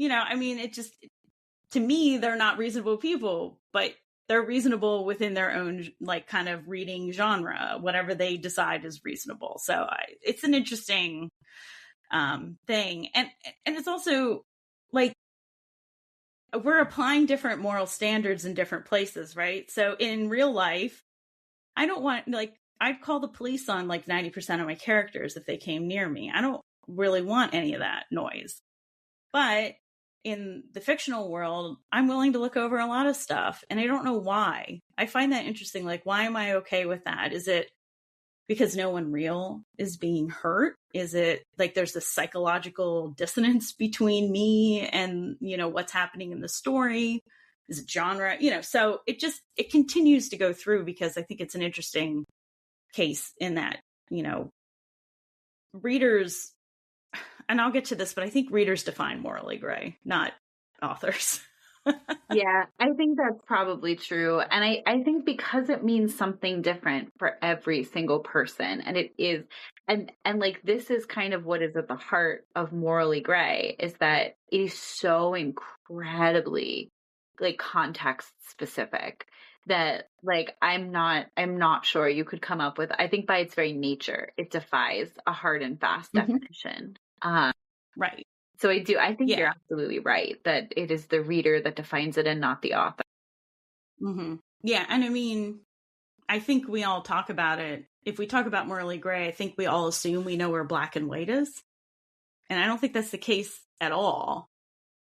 I mean, it just, to me, they're not reasonable people, but they're reasonable within their own, like, kind of reading genre, whatever they decide is reasonable. So it's an interesting thing. And it's also like, we're applying different moral standards in different places, right? So in real life, I don't want, like, I'd call the police on like 90% of my characters if they came near me. I don't really want any of that noise. But in the fictional world, I'm willing to look over a lot of stuff, and I don't know why. I find that interesting. Like, why am I okay with that? Is it because no one real is being hurt? Is it like there's this psychological dissonance between me and, what's happening in the story? Is it genre? So it continues to go through, because I think it's an interesting case in that, readers, and I'll get to this, but I think readers define morally gray, not authors. Yeah, I think that's probably true. And I think because it means something different for every single person, and it is, and like, this is kind of what is at the heart of morally gray, is that it is so incredibly like context specific that, like, I'm not sure you could come up with, I think by its very nature, it defies a hard and fast definition. Right. So I think you're absolutely right that it is the reader that defines it and not the author. Mm-hmm. Yeah. And I mean, I think we all talk about it. If we talk about morally gray, I think we all assume we know where black and white is. And I don't think that's the case at all.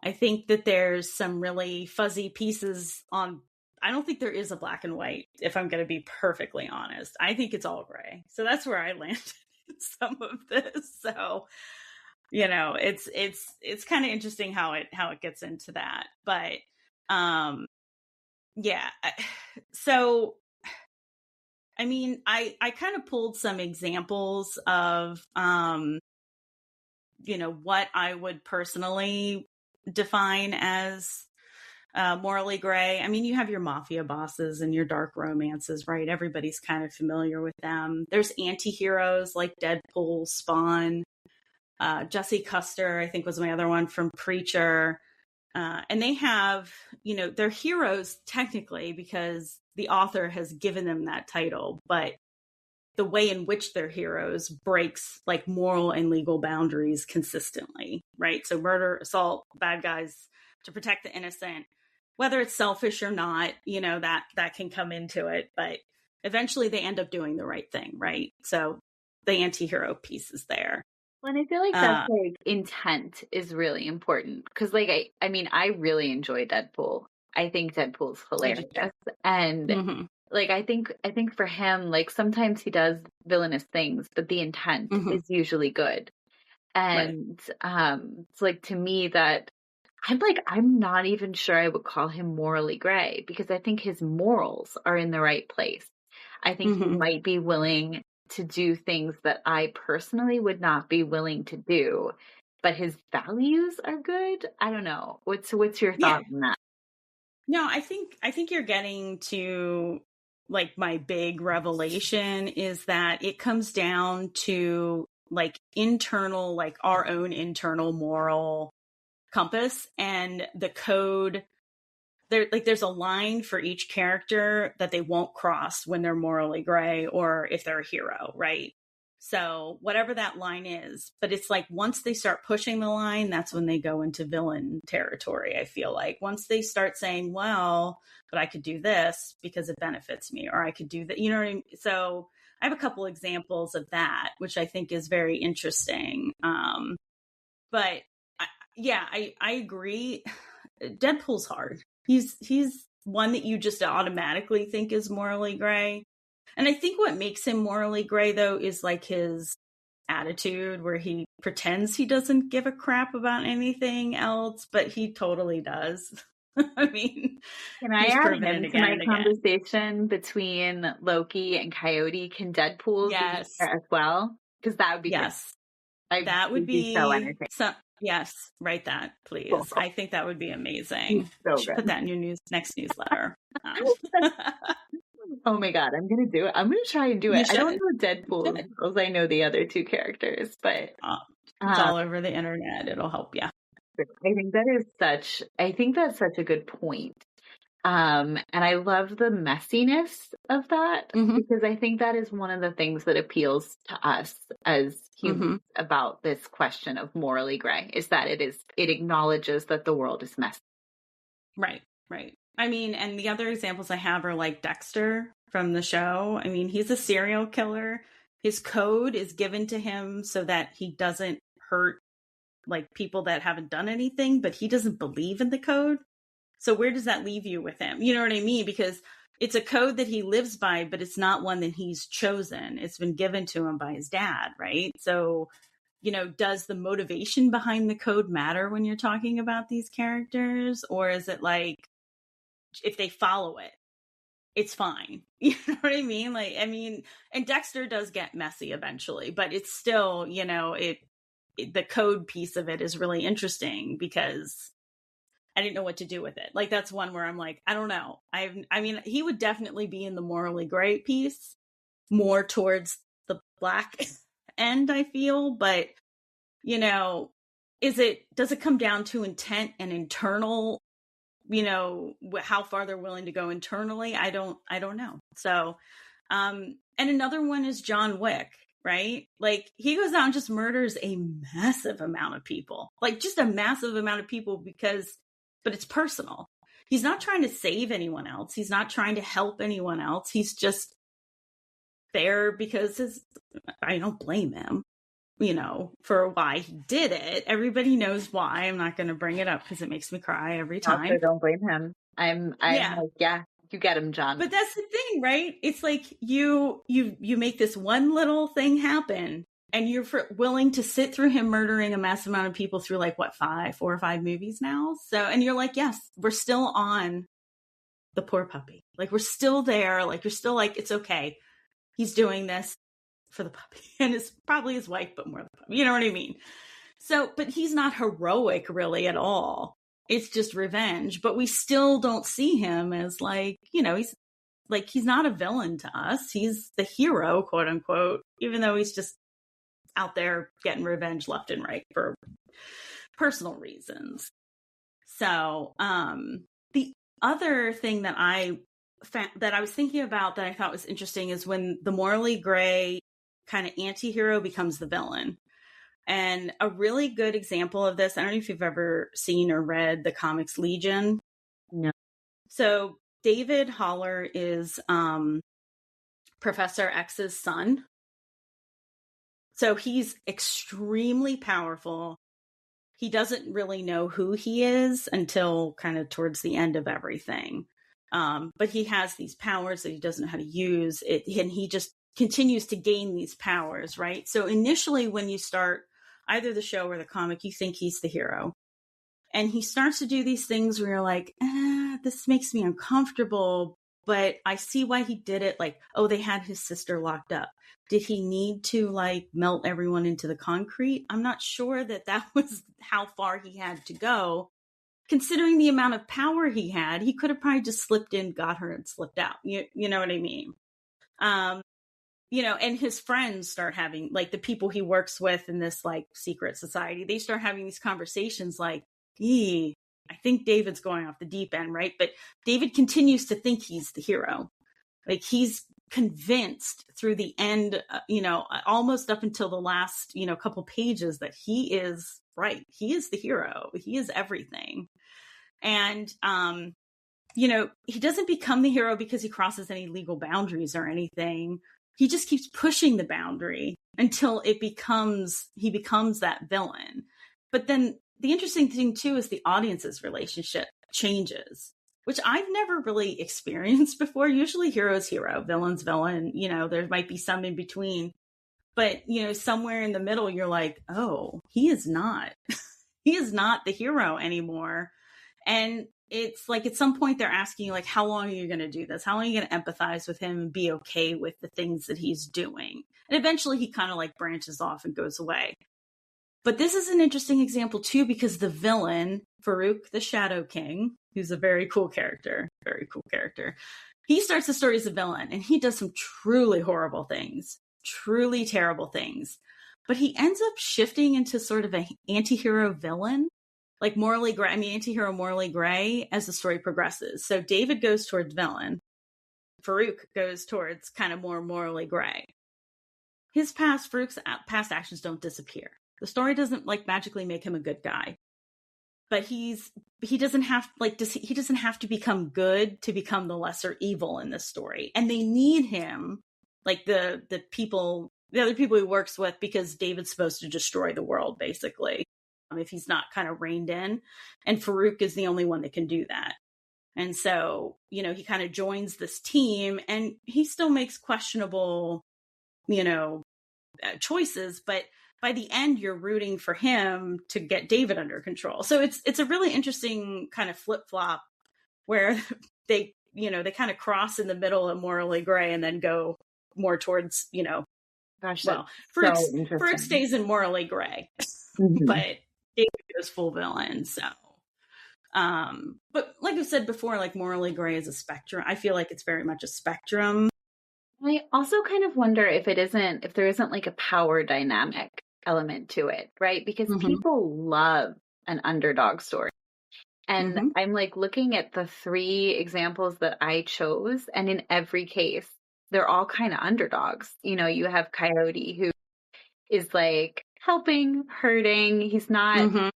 I think that there's some really fuzzy pieces on, I don't think there is a black and white, if I'm going to be perfectly honest. I think it's all gray. So that's where I landed in some of this. So, it's kind of interesting how it gets into that. But Yeah. So, I mean, I kind of pulled some examples of, what I would personally define as morally gray. I mean, you have your mafia bosses and your dark romances, right? Everybody's kind of familiar with them. There's anti-heroes like Deadpool, Spawn, Jesse Custer, I think was my other one from Preacher. And they have, they're heroes technically because the author has given them that title, but the way in which they're heroes breaks like moral and legal boundaries consistently, right? So murder, assault, bad guys to protect the innocent, whether it's selfish or not, that can come into it, but eventually they end up doing the right thing, right? So the anti-hero piece is there. Well, and I feel like that's like intent is really important because, like, I mean, I really enjoy Deadpool. I think Deadpool's hilarious, and like I think for him, like sometimes he does villainous things, but the intent is usually good. And it's like to me that I'm not even sure I would call him morally gray because I think his morals are in the right place. I think he might be willing to do things that I personally would not be willing to do, but his values are good. I don't know. What's your thought on that? No, I think you're getting to like my big revelation is that it comes down to like internal, like our own internal moral compass and the code. There's a line for each character that they won't cross when they're morally gray or if they're a hero, right? So whatever that line is, but it's like once they start pushing the line, that's when they go into villain territory. I feel like once they start saying, well, but I could do this because it benefits me, or I could do that, you know what I mean? So I have a couple examples of that, which I think is very interesting. But I agree. Deadpool's hard. He's one that you just automatically think is morally gray. And I think what makes him morally gray, though, is like his attitude where he pretends he doesn't give a crap about anything else, but he totally does. I mean, can I add him to my conversation between Loki and Coyote? Can Deadpool be there as well? Because that would be that would be so entertaining. Yes, write that, please. Cool. I think that would be amazing. So should put that in your next newsletter. Oh my God, I'm going to do it. I'm going to try and do it. I don't know Deadpool because I know the other two characters, but it's all over the internet. It'll help you. I think that's such a good point. And I love the messiness of that because I think that is one of the things that appeals to us as humans about this question of morally gray is that it acknowledges that the world is messy. Right. I mean, and the other examples I have are like Dexter from the show. I mean, he's a serial killer. His code is given to him so that he doesn't hurt like people that haven't done anything, but he doesn't believe in the code. So where does that leave you with him? You know what I mean? Because it's a code that he lives by, but it's not one that he's chosen. It's been given to him by his dad, right? So, does the motivation behind the code matter when you're talking about these characters? Or is it like, if they follow it, it's fine. You know what I mean? And Dexter does get messy eventually, but it's still, the code piece of it is really interesting because I didn't know what to do with it. Like, that's one where I'm like, I don't know. I mean, he would definitely be in the morally gray piece, more towards the black end, I feel. But, does it come down to intent and internal, how far they're willing to go internally? I don't know. So, and another one is John Wick, right? Like, he goes out and just murders a massive amount of people, like just a massive amount of people but it's personal. He's not trying to save anyone else. He's not trying to help anyone else. He's just there because I don't blame him, for why he did it. Everybody knows why. I'm not going to bring it up because it makes me cry every time. Also, don't blame him. I'm like, you get him, John. But that's the thing, right? It's like you make this one little thing happen and you're willing to sit through him murdering a massive amount of people through 4 or 5 movies now. So, and you're like, yes, we're still on the poor puppy. Like, we're still there. Like, you're still like, it's okay. He's doing this for the puppy, and it's probably his wife, but more the puppy. You know what I mean? So, but he's not heroic really at all. It's just revenge, but we still don't see him as like, he's not a villain to us. He's the hero, quote unquote, even though he's just out there getting revenge left and right for personal reasons. So, the other thing that I was thinking about that I thought was interesting is when the morally gray kind of anti-hero becomes the villain. And a really good example of this, I don't know if you've ever seen or read the comics Legion. No. So David Haller is Professor X's son. So he's extremely powerful. He doesn't really know who he is until kind of towards the end of everything. But he has these powers that he doesn't know how to use it, and he just continues to gain these powers, right? So initially when you start either the show or the comic, you think he's the hero. And he starts to do these things where you're like, this makes me uncomfortable, but I see why he did it. Like, oh, they had his sister locked up. Did he need to like melt everyone into the concrete? I'm not sure that was how far he had to go. Considering the amount of power he had, he could have probably just slipped in, got her, and slipped out. You know what I mean? And his friends start having, like, the people he works with in this like secret society, they start having these conversations like, I think David's going off the deep end, right? But David continues to think he's the hero. Like, he's convinced through the end, almost up until the last, couple pages that he is right. He is the hero. He is everything. And, he doesn't become the hero because he crosses any legal boundaries or anything. He just keeps pushing the boundary until he becomes that villain. But then the interesting thing too is the audience's relationship changes, which I've never really experienced before. Usually hero's hero, villain's villain, there might be some in between, but somewhere in the middle, you're like, oh, he is not the hero anymore. And it's like, at some point they're asking you, like, how long are you going to do this? How long are you going to empathize with him and be okay with the things that he's doing? And eventually he kind of like branches off and goes away. But this is an interesting example too, because the villain, Farouk the Shadow King, who's a very cool character, he starts the story as a villain, and he does some truly horrible things, truly terrible things. But he ends up shifting into sort of an anti-hero villain, like morally gray. I mean, anti-hero morally gray as the story progresses. So David goes towards villain. Farouk goes towards kind of more morally gray. Farouk's past actions don't disappear. The story doesn't like magically make him a good guy, but he doesn't have to become good to become the lesser evil in this story. And they need him, like the other people he works with, because David's supposed to destroy the world, basically, if he's not kind of reined in. And Farouk is the only one that can do that. And so, he kind of joins this team, and he still makes questionable, choices, but by the end, you're rooting for him to get David under control. So it's a really interesting kind of flip-flop where they kind of cross in the middle of morally gray and then go more towards, Gosh, Farouk stays in morally gray, mm-hmm. but David goes full villain. So, but like I said before, like morally gray is a spectrum. I feel like it's very much a spectrum. I also kind of wonder if there isn't like a power dynamic element to it, right? Because Mm-hmm. people love an underdog story. And Mm-hmm. I'm like looking at the 3 examples that I chose, and in every case, they're all kind of underdogs. You have Coyote, who is like helping, hurting. He's not, Mm-hmm.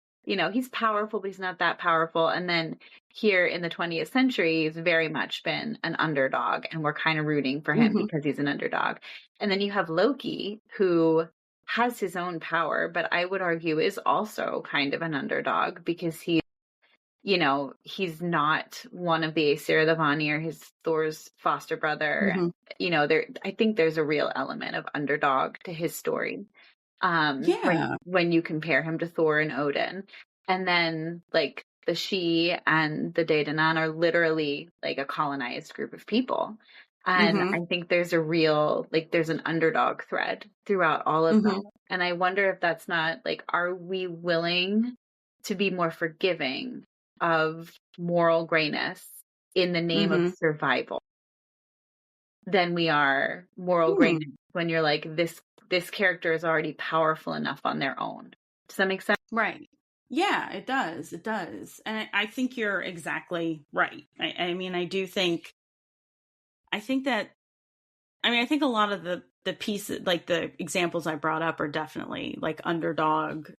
He's powerful, but he's not that powerful. And then here in the 20th century, he's very much been an underdog, and we're kind of rooting for him Mm-hmm. because he's an underdog. And then you have Loki, who has his own power, but I would argue is also kind of an underdog, because he's not one of the Aesir, the Vanir, his Thor's foster brother. Mm-hmm. I think there's a real element of underdog to his story. Yeah. When you compare him to Thor and Odin. And then like the Sídhe and the Daedanan are literally like a colonized group of people. And I think there's a real, like, there's an underdog thread throughout all of them. And I wonder if that's not like, are we willing to be more forgiving of moral grayness in the name of survival than we are moral grayness when you're like, this character is already powerful enough on their own. Does that make sense? Right. Yeah, it does. It does. And I think you're exactly right. I mean, I think a lot of the pieces, like the examples I brought up, are definitely like underdog,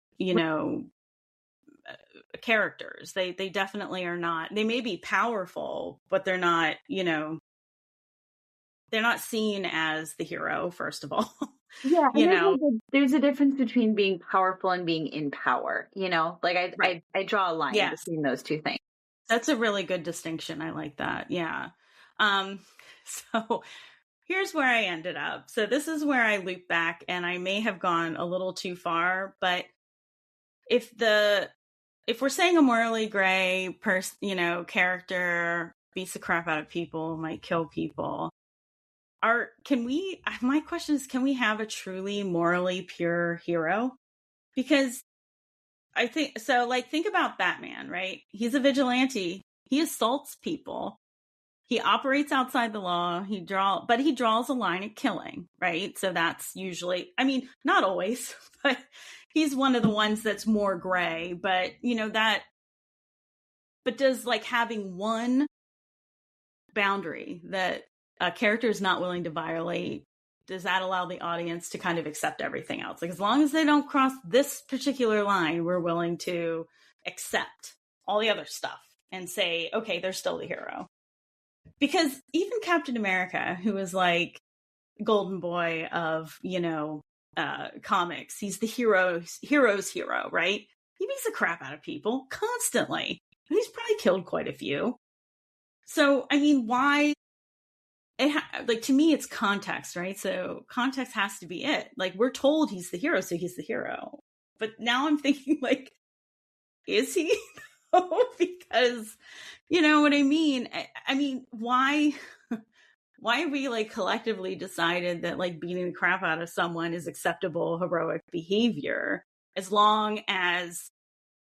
characters. They definitely are not, they may be powerful, but they're not, they're not seen as the hero, first of all. Yeah, there's a difference between being powerful and being in power, like I draw a line between those two things. That's a really good distinction. I like that. Yeah. So here's where I ended up. So this is where I loop back, and I may have gone a little too far, but if we're saying a morally gray character beats the crap out of people, might kill people, my question is, can we have a truly morally pure hero? Because I think so, like, think about Batman, right? He's a vigilante. He assaults people. He operates outside the law. But he draws a line at killing, right? So that's usually, I mean, not always, but he's one of the ones that's more gray. But but does, like, having one boundary that a character is not willing to violate, does that allow the audience to kind of accept everything else? Like, as long as they don't cross this particular line, we're willing to accept all the other stuff and say, okay, they're still the hero. Because even Captain America, who is like golden boy of, comics, he's the hero's hero, right? He beats the crap out of people constantly. He's probably killed quite a few. So, I mean, why? To me, it's context, right? So context has to be it. Like, we're told he's the hero, so he's the hero. But now I'm thinking, like, is he? Because, you know what I mean? I mean, why have we, like, collectively decided that, like, beating the crap out of someone is acceptable heroic behavior as long as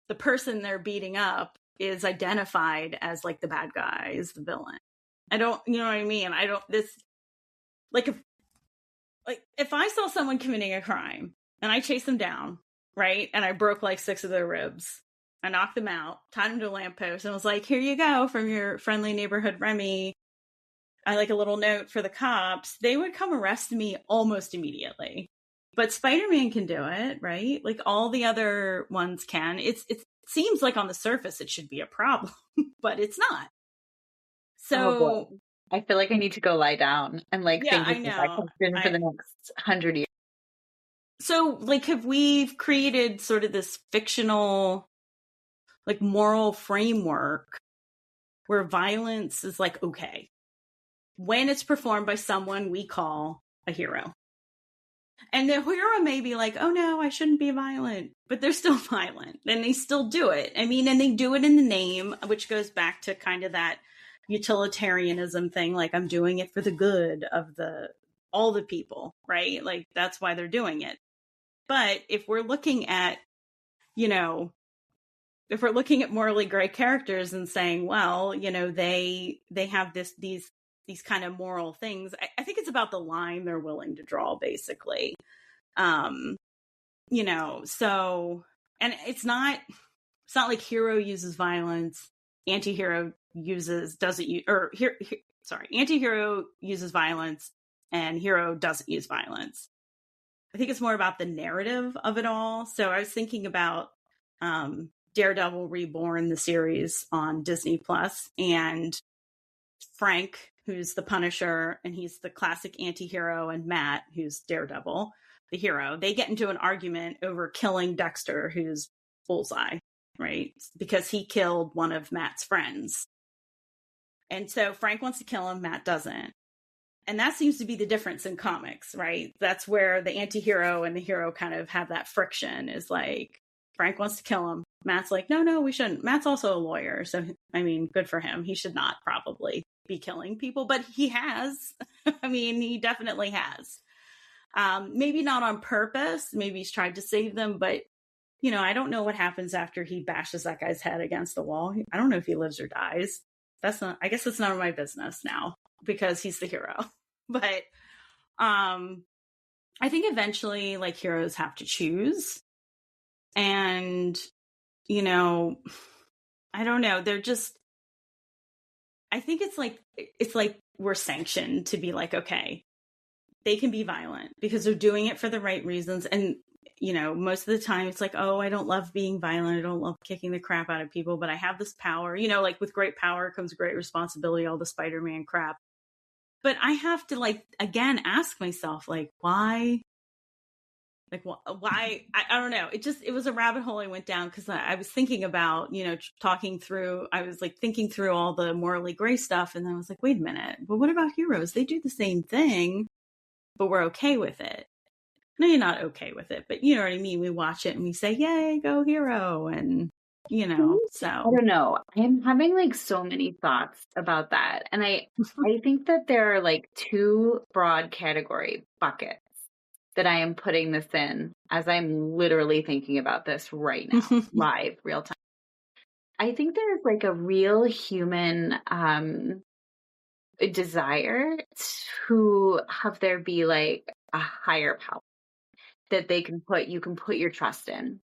the person they're beating up is identified as, like, the bad guy, is the villain? I don't, you know what I mean? I don't, if I saw someone committing a crime and I chased them down, right? And I broke like 6 of their ribs, I knocked them out, tied them to a lamppost, and was like, here you go from your friendly neighborhood Remy. I like a little note for the cops. They would come arrest me almost immediately. But Spider-Man can do it, right? Like, all the other ones can. It seems like on the surface it should be a problem, but it's not. So I feel like I need to go lie down and, like, think about that question for the next 100 years. So, like, have we created sort of this fictional, like, moral framework where violence is, like, okay when it's performed by someone we call a hero? And the hero may be like, oh no, I shouldn't be violent, but they're still violent and they still do it. I mean, and they do it in the name, which goes back to kind of that utilitarianism thing, like, I'm doing it for the good of all the people, right? Like, that's why they're doing it. But if we're looking at, morally gray characters and saying, well, they have these kind of moral things, I think it's about the line they're willing to draw, basically. So, and it's not like hero uses violence, antihero antihero uses violence and hero doesn't use violence. I think it's more about the narrative of it all. So I was thinking about Daredevil Reborn, the series on Disney Plus, and Frank, who's the Punisher, and he's the classic anti-hero, and Matt, who's Daredevil, the hero. They get into an argument over killing Dexter, who's Bullseye, right? Because he killed one of Matt's friends. And so Frank wants to kill him, Matt doesn't. And that seems to be the difference in comics, right? That's where the anti-hero and the hero kind of have that friction, is like, Frank wants to kill him, Matt's like, no, we shouldn't. Matt's also a lawyer. So, I mean, good for him. He should not probably be killing people, but he has. I mean, he definitely has. Maybe not on purpose. Maybe he's tried to save them, but I don't know what happens after he bashes that guy's head against the wall. I don't know if he lives or dies. I guess it's none of my business now because he's the hero. But I think eventually like heroes have to choose. And, I don't know. They're just, I think it's like we're sanctioned to be like, okay, they can be violent because they're doing it for the right reasons. And, most of the time it's like, oh, I don't love being violent. I don't love kicking the crap out of people, but I have this power, like with great power comes great responsibility, all the Spider-Man crap. But I have to like, again, ask myself, like, why? Like, why? I don't know. It was a rabbit hole I went down because I was thinking about, I was like thinking through all the morally gray stuff. And then I was like, wait a minute, but what about heroes? They do the same thing, but we're okay with it. No, you're not okay with it, but you know what I mean? We watch it and we say, yay, go hero. And, so. I don't know. I'm having like so many thoughts about that. And I think that there are like two broad category buckets that I am putting this in as I'm literally thinking about this right now, live, real time. I think there's like a real human desire to have there be like a higher power that you can put your trust in.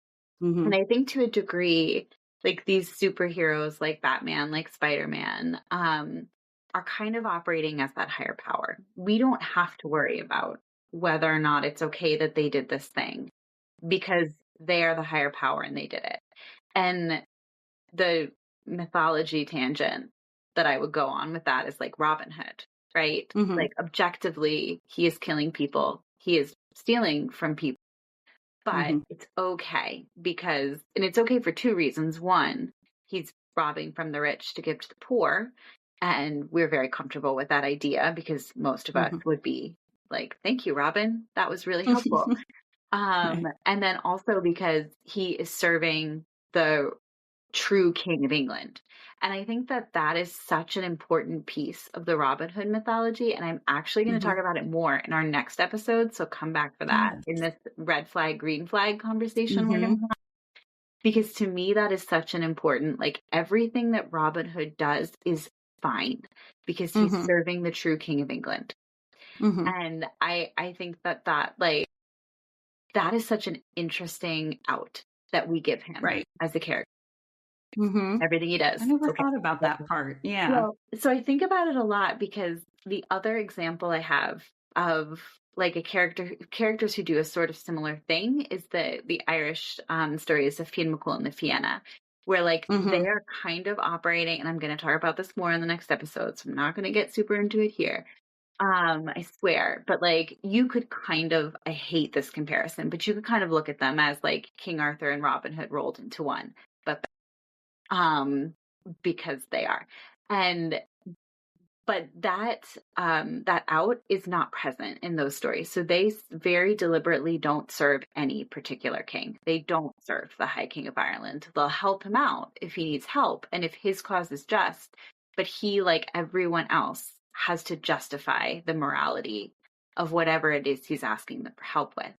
Mm-hmm. And I think to a degree, like these superheroes like Batman, like Spider-Man, are kind of operating as that higher power. We don't have to worry about whether or not it's okay that they did this thing because they are the higher power and they did it. And the mythology tangent that I would go on with that is like Robin Hood, right? Mm-hmm. Like objectively, he is killing people. He is stealing from people. But it's okay and it's okay for two reasons. One, he's robbing from the rich to give to the poor. And we're very comfortable with that idea because most of us would be like, thank you, Robin. That was really helpful. And then also because he is serving the true King of England. And I think that is such an important piece of the Robin Hood mythology. And I'm actually going to talk about it more in our next episode. So come back for that in this red flag, green flag conversation we're going to have. Because to me, that is such an important, like everything that Robin Hood does is fine because he's serving the true King of England. And I think that is such an interesting out that we give him as a character. Everything he does. I never thought about that part. Yeah. Well, so I think about it a lot because the other example I have of like characters who do a sort of similar thing is the Irish stories of Fionn McCool and the Fianna, where like they are kind of operating, and I'm going to talk about this more in the next episode, so I'm not going to get super into it here. I swear, but like you could kind of, I hate this comparison, but you could kind of look at them as like King Arthur and Robin Hood rolled into one, but because they are. But that out is not present in those stories. So they very deliberately don't serve any particular king. They don't serve the High King of Ireland. They'll help him out if he needs help and if his cause is just, but he, like everyone else, has to justify the morality of whatever it is he's asking them for help with.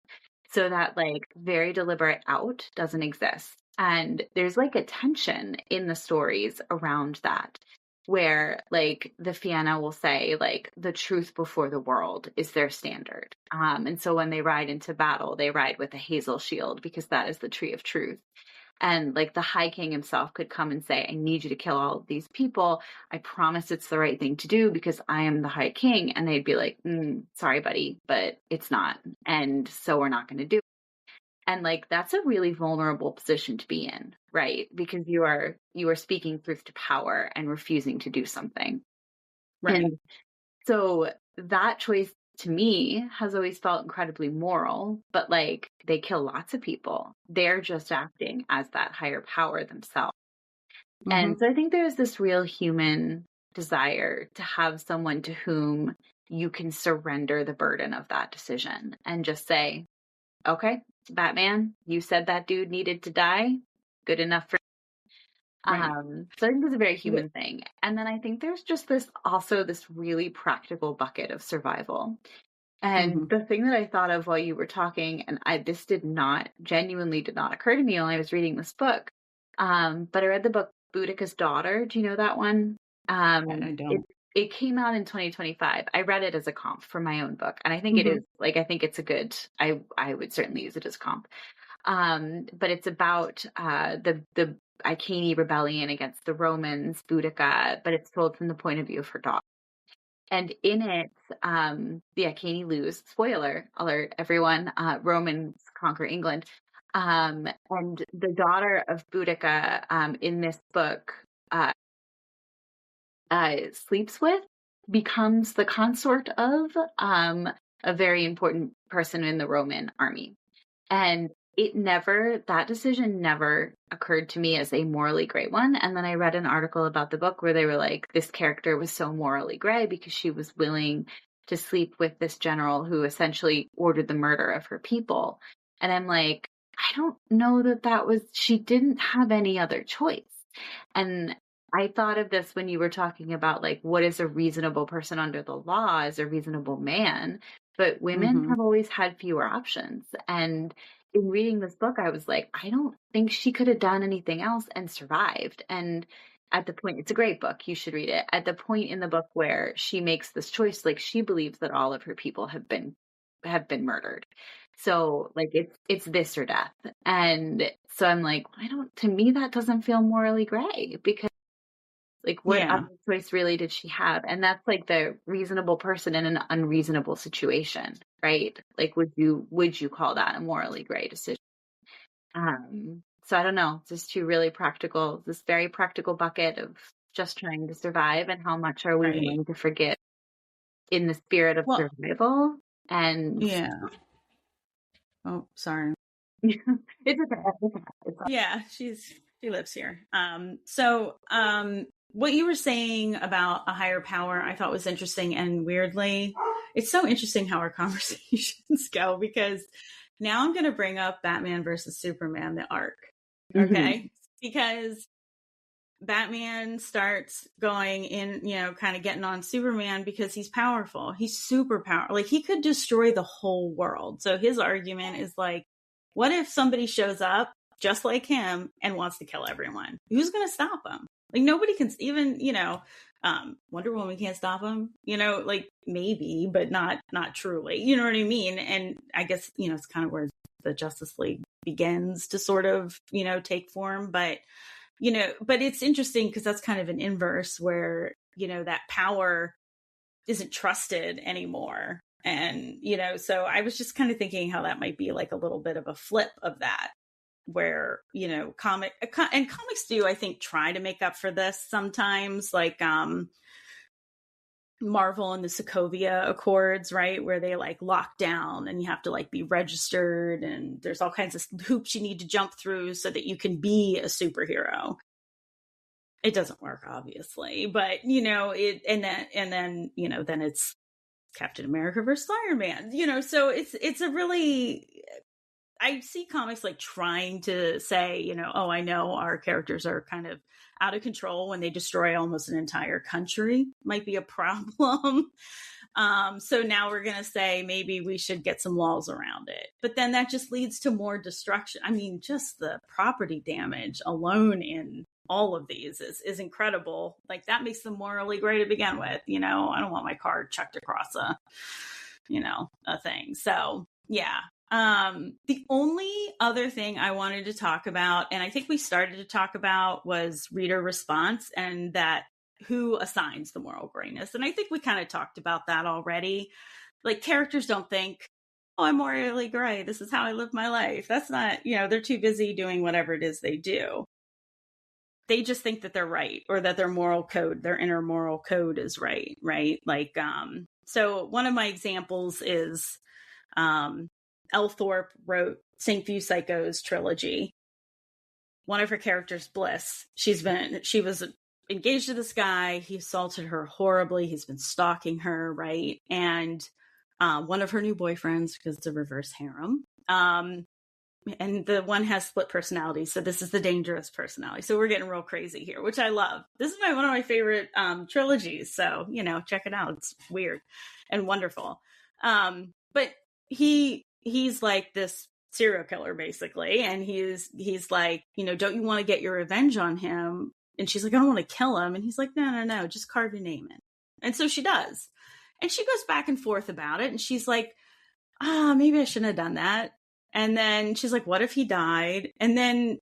So that like very deliberate out doesn't exist. And there's like a tension in the stories around that, where like the Fianna will say like the truth before the world is their standard. And so when they ride into battle, they ride with a hazel shield because that is the tree of truth. And like the High King himself could come and say, I need you to kill all of these people. I promise it's the right thing to do because I am the High King. And they'd be like, sorry, buddy, but it's not. And so we're not going to do it. And like, that's a really vulnerable position to be in, right? Because you are speaking truth to power and refusing to do something. Right. And so that choice to me has always felt incredibly moral, but like they kill lots of people. They're just acting as that higher power themselves. And so I think there's this real human desire to have someone to whom you can surrender the burden of that decision and just say, okay, Batman, you said that dude needed to die. good enough for Right. so I think it's a very human thing. And then I think there's just this really practical bucket of survival. And Mm-hmm. the thing that I thought of while you were talking, and this genuinely did not occur to me while I was reading this book. But I read the book Boudica's Daughter. Do you know that one? I It don't. it came out in 2025. I read it as a comp for my own book, and I think it Mm-hmm. is I think it's a good. I would certainly use it as comp. But it's about the Iceni rebellion against the Romans, Boudica, but it's told from the point of view of her daughter. And in it, the Iceni lose. Spoiler alert, everyone. Romans conquer England. And the daughter of Boudica in this book sleeps with, becomes the consort of a very important person in the Roman army. And that decision never occurred to me as a morally gray one. And then I read an article about the book where they were like, this character was so morally gray because she was willing to sleep with this general who essentially ordered the murder of her people. And I'm like, I don't know she didn't have any other choice. And I thought of this when you were talking about like, what is a reasonable person under the law as a reasonable man? But women Mm-hmm. have always had fewer options. And in reading this book, I was like, I don't think she could have done anything else and survived. And at the point, it's a great book. You should read it. At the point in the book where she makes this choice, like she believes that all of her people have been murdered. So like it's this or death. And so I'm like, to me that doesn't feel morally gray because like what Yeah. other choice really did she have? And that's like the reasonable person in an unreasonable situation, right? Like would you call that a morally gray decision? So I don't know, just this very practical bucket of just trying to survive and how much are we Right. willing to forgive in the spirit of Well, survival? And yeah. Oh, sorry. it's okay. It's Yeah, she lives here. What you were saying about a higher power, I thought was interesting, and weirdly, it's so interesting how our conversations go because now I'm going to bring up Batman versus Superman, the arc. Mhm. Okay, because Batman starts going in, kind of getting on Superman because he's powerful. He's super powerful. Like he could destroy the whole world. So his argument is like, what if somebody shows up just like him and wants to kill everyone? Who's going to stop him? Like nobody can even, Wonder Woman can't stop him, like maybe, but not truly, you know what I mean? And I guess, it's kind of where the Justice League begins to sort of, take form, but but it's interesting because that's kind of an inverse where, that power isn't trusted anymore. And, so I was just kind of thinking how that might be like a little bit of a flip of that, where, comics do, I think, try to make up for this sometimes, like, Marvel and the Sokovia Accords, right? Where they like lock down and you have to like be registered and there's all kinds of hoops you need to jump through so that you can be a superhero. It doesn't work obviously, but then it's Captain America versus Iron Man, so it's a really, I see comics like trying to say, oh, I know our characters are kind of out of control when they destroy almost an entire country might be a problem. So now we're going to say maybe we should get some laws around it. But then that just leads to more destruction. I mean, just the property damage alone in all of these is incredible. Like that makes them morally gray to begin with. I don't want my car chucked across a thing. So yeah. The only other thing I wanted to talk about, and I think we started to talk about, was reader response and that who assigns the moral grayness. And I think we kind of talked about that already. Like characters don't think, oh, I'm morally gray. This is how I live my life. That's not, they're too busy doing whatever it is they do. They just think that they're right or that their moral code, their inner moral code is right. Right. Like, so one of my examples is, Elle Thorpe wrote St. Few Psycho's trilogy. One of her characters, Bliss, she was engaged to this guy. He assaulted her horribly. He's been stalking her, right? And one of her new boyfriends, because it's a reverse harem, and the one has split personality. So this is the dangerous personality. So we're getting real crazy here, which I love. This is one of my favorite trilogies. So, check it out. It's weird and wonderful. But he's like this serial killer basically. And he's like, don't you want to get your revenge on him? And she's like, I don't want to kill him. And he's like, no, just carve your name in. And so she does. And she goes back and forth about it. And she's like, maybe I shouldn't have done that. And then she's like, what if he died? And then,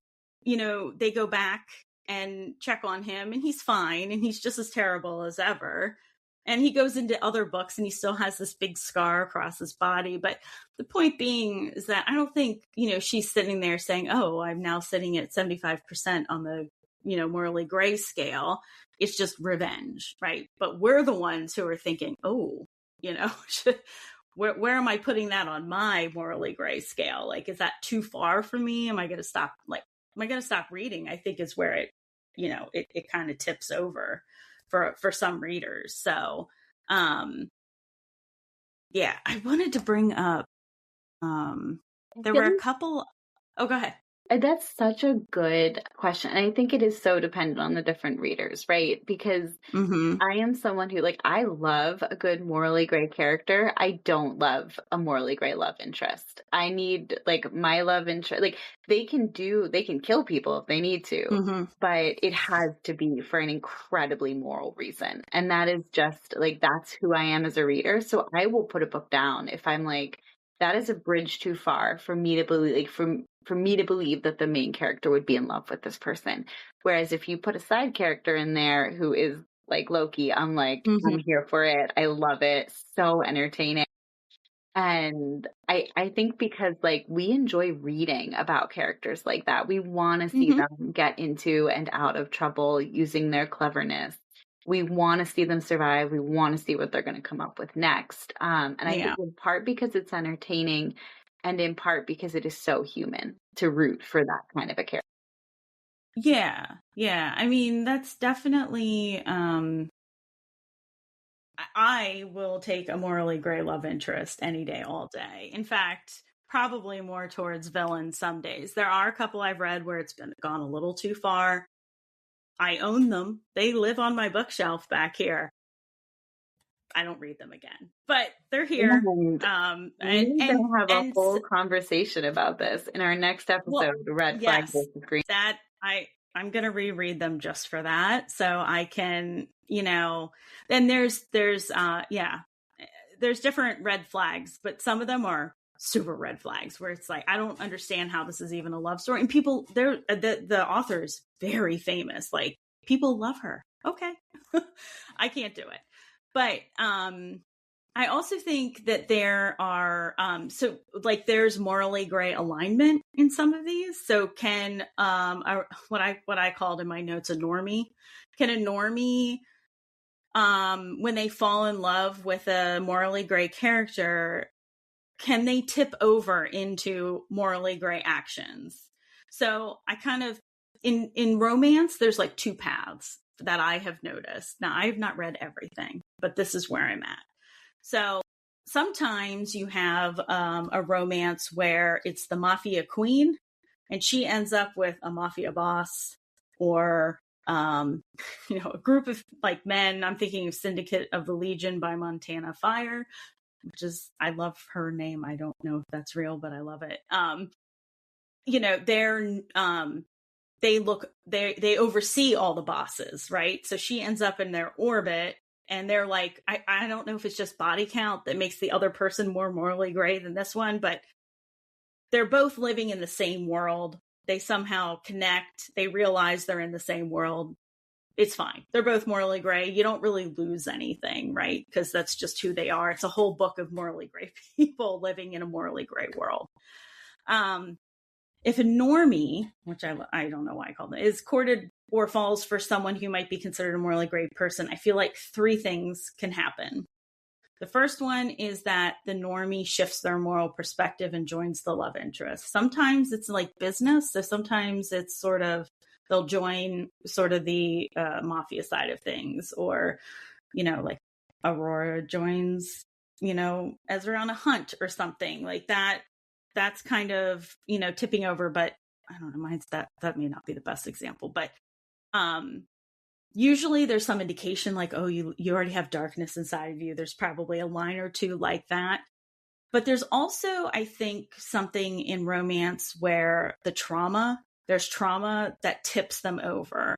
they go back and check on him and he's fine. And he's just as terrible as ever. And he goes into other books and he still has this big scar across his body. But the point being is that I don't think, she's sitting there saying, oh, I'm now sitting at 75% on the, morally gray scale. It's just revenge, right? But we're the ones who are thinking, oh, where am I putting that on my morally gray scale? Like, is that too far for me? Am I going to stop? Am I going to stop reading? I think is where it, it kind of tips over for some readers. So, yeah, I wanted to bring up, there were a couple. Oh, go ahead. That's such a good question. And I think it is so dependent on the different readers, right? Because I am someone who, I love a good morally gray character. I don't love a morally gray love interest. I need, my love interest, they can kill people if they need to, but it has to be for an incredibly moral reason. And that is just, that's who I am as a reader. So I will put a book down if I'm like, that is a bridge too far for me to believe, for me to believe that the main character would be in love with this person. Whereas if you put a side character in there who is like Loki, I'm like, I'm here for it. I love it. So entertaining. And I think because we enjoy reading about characters like that. We want to see them get into and out of trouble using their cleverness. We want to see them survive. We want to see what they're going to come up with next. And I think in part because it's entertaining and in part because it is so human to root for that kind of a character. Yeah. Yeah. I mean, that's definitely, I will take a morally gray love interest any day, all day. In fact, probably more towards villains some days. There are a couple I've read where it's gone a little too far. I own them. They live on my bookshelf back here. I don't read them again, but they're here. We have a whole conversation about this in our next episode, Red Flag versus Green. That I'm going to reread them just for that. So I can, then there's different red flags, but some of them are super red flags where it's I don't understand how this is even a love story. And people, the author is very famous. People love her. Okay. I can't do it. But I also think that there are, there's morally gray alignment in some of these. So can, what I called in my notes, a normie, can a normie, when they fall in love with a morally gray character, can they tip over into morally gray actions? So I kind of, in romance, there's two paths that I have noticed. Now, I have not read everything, but this is where I'm at. So sometimes you have a romance where it's the mafia queen and she ends up with a mafia boss or, a group of men. I'm thinking of Syndicate of the Legion by Montana Fire, which is, I love her name. I don't know if that's real, but I love it. They oversee all the bosses, right? So she ends up in their orbit and they're I don't know if it's just body count that makes the other person more morally gray than this one, but they're both living in the same world. They somehow connect. They realize they're in the same world. It's fine. They're both morally gray. You don't really lose anything, right? Because that's just who they are. It's a whole book of morally gray people living in a morally gray world. If a normie, which I don't know why I called it, is courted or falls for someone who might be considered a morally gray person, I feel like three things can happen. The first one is that the normie shifts their moral perspective and joins the love interest. Sometimes it's business. So sometimes it's they'll join sort of the mafia side of things, or, Aurora joins, Ezra on a hunt or something like that. that's kind of, tipping over, but I don't know, mine's that may not be the best example, but usually there's some indication like, oh, you already have darkness inside of you. There's probably a line or two like that. But there's also, I think, something in romance where there's trauma that tips them over.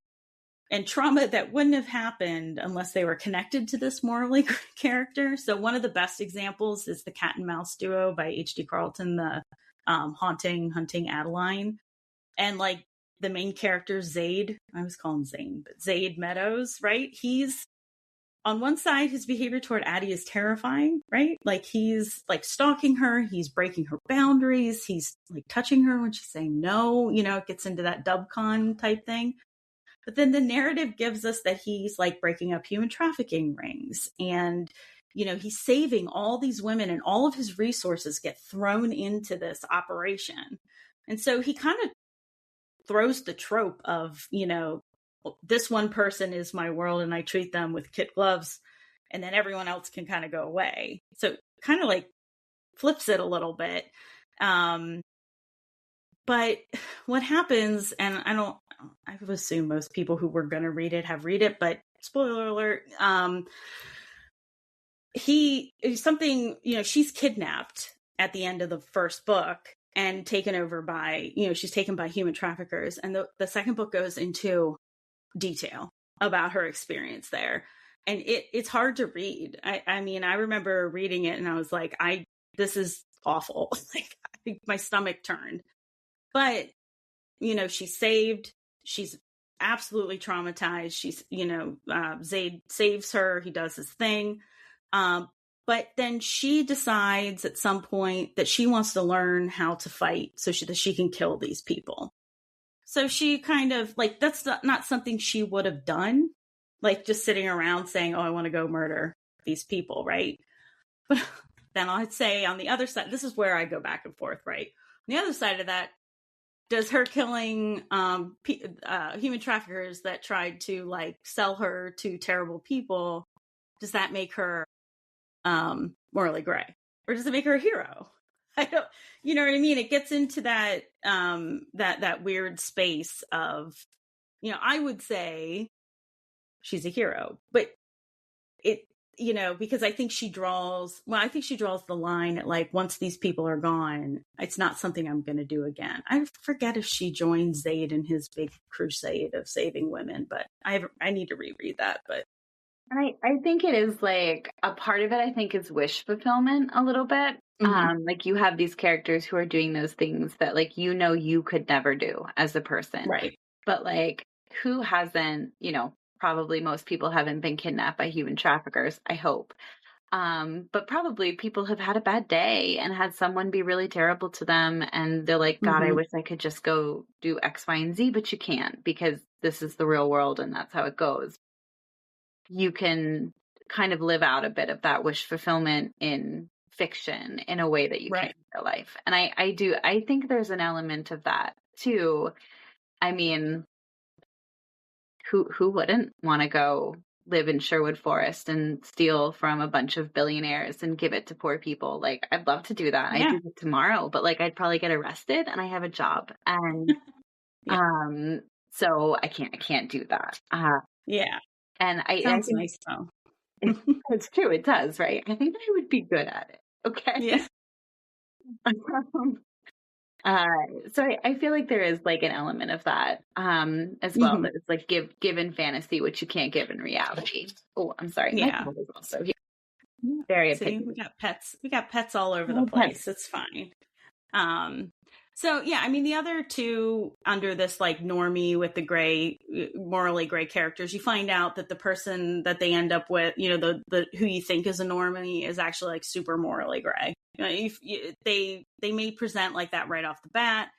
And trauma that wouldn't have happened unless they were connected to this morally character. So one of the best examples is the Cat and Mouse duo by H.D. Carlton, the Hunting Adeline. And like the main character, Zaid, I was calling Zane, but Zaid Meadows, right? He's on one side, his behavior toward Addie is terrifying, right? Like he's like stalking her. He's breaking her boundaries. He's like touching her when she's saying no, it gets into that dubcon type thing. But then the narrative gives us that he's like breaking up human trafficking rings and, he's saving all these women and all of his resources get thrown into this operation. And so he kind of throws the trope of, this one person is my world and I treat them with kid gloves and then everyone else can kind of go away. So kind of like flips it a little bit. But what happens, and I would assume most people who were going to read it have read it, but spoiler alert, she's kidnapped at the end of the first book and taken over by, she's taken by human traffickers. And the second book goes into detail about her experience there. And it's hard to read. I mean, I remember reading it and I was like, this is awful. Like my stomach turned. But, she's saved. She's absolutely traumatized. She's, Zaid saves her. He does his thing. But then she decides at some point that she wants to learn how to fight so that she can kill these people. So she kind of like, that's not something she would have done. Like just sitting around saying, oh, I want to go murder these people. Right. But then I'd say on the other side, this is where I go back and forth. Right. On the other side of that, does her killing human traffickers that tried to like sell her to terrible people, does that make her morally gray, or does it make her a hero? I don't, you know what I mean? It gets into that that weird space of, I would say she's a hero, but it, because I think she draws the line at like, once these people are gone, it's not something I'm going to do again. I forget if she joined Zaid in his big crusade of saving women, but I need to reread that. But I think it is like a part of it, I think, is wish fulfillment a little bit. Mm-hmm. Like you have these characters who are doing those things that like, you could never do as a person. Right. But like, who hasn't, probably most people haven't been kidnapped by human traffickers, I hope. But probably people have had a bad day and had someone be really terrible to them. And they're like, God, I wish I could just go do X, Y, and Z, but you can't because this is the real world and that's how it goes. You can kind of live out a bit of that wish fulfillment in fiction in a way that you can't in real life. And I think there's an element of that too. I mean, who wouldn't want to go live in Sherwood Forest and steal from a bunch of billionaires and give it to poor people? Like, I'd love to do that. Yeah. I'd do it tomorrow, but like, I'd probably get arrested and I have a job. And, so I can't do that. Yeah. And sounds nice though. It's true. It does. Right. I think I would be good at it. Okay. Yeah. So I feel like there is like an element of that as well. That it's like give in fantasy what you can't give in reality. Oh, I'm sorry. Yeah. My is also here. Very See, we got pets all over the place. It's fine. So yeah, I mean the other two under this like normie with the morally gray characters, you find out that the person that they end up with, the who you think is a normie is actually like super morally gray. They may present like that right off the bat,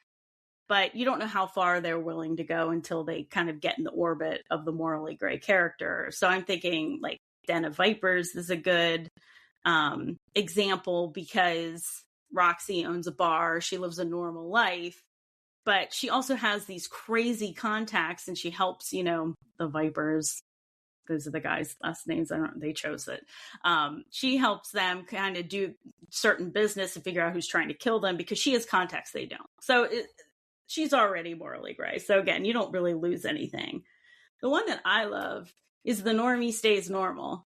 but you don't know how far they're willing to go until they kind of get in the orbit of the morally gray character. So I'm thinking like Den of Vipers is a good example because Roxy owns a bar. She lives a normal life, but she also has these crazy contacts and she helps, the Vipers those are the guys' last names. They chose it. She helps them kind of do certain business and figure out who's trying to kill them because she has context they don't. So she's already morally gray. So again, you don't really lose anything. The one that I love is the normie stays normal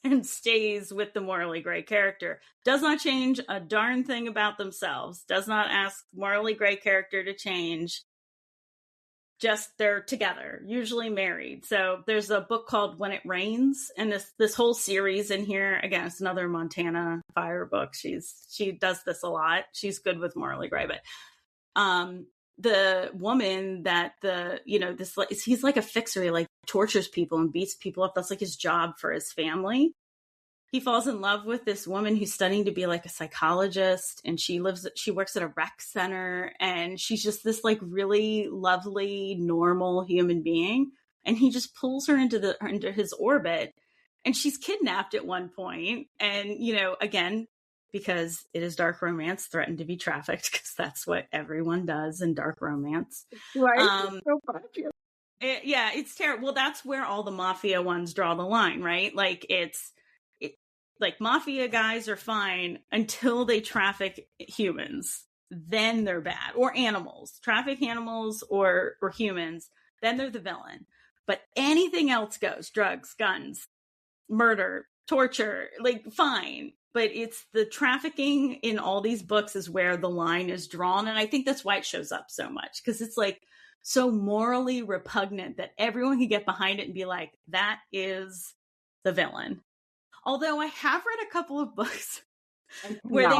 and stays with the morally gray character. Does not change a darn thing about themselves. Does not ask morally gray character to change. Just they're together, usually married. So there's a book called When It Rains, and this whole series in here, again, it's another Montana Fire book. She does this a lot. She's good with morally gray, but the woman that he's like a fixer. He like tortures people and beats people up. That's like his job for his family. He falls in love with this woman who's studying to be like a psychologist, and she works at a rec center, and she's just this like really lovely, normal human being. And he just pulls her into his orbit, and she's kidnapped at one point. And, again, because it is dark romance, threatened to be trafficked, because that's what everyone does in dark romance. Right. So popular. It's terrible. Well, that's where all the mafia ones draw the line, right? Like like mafia guys are fine until they traffic humans. Then they're bad. Or animals. Traffic animals or humans. Then they're the villain. But anything else goes. Drugs, guns, murder, torture, like fine. But it's the trafficking in all these books is where the line is drawn. And I think that's why it shows up so much. Because it's like so morally repugnant that everyone can get behind it and be like, that is the villain. Although I have read a couple of books where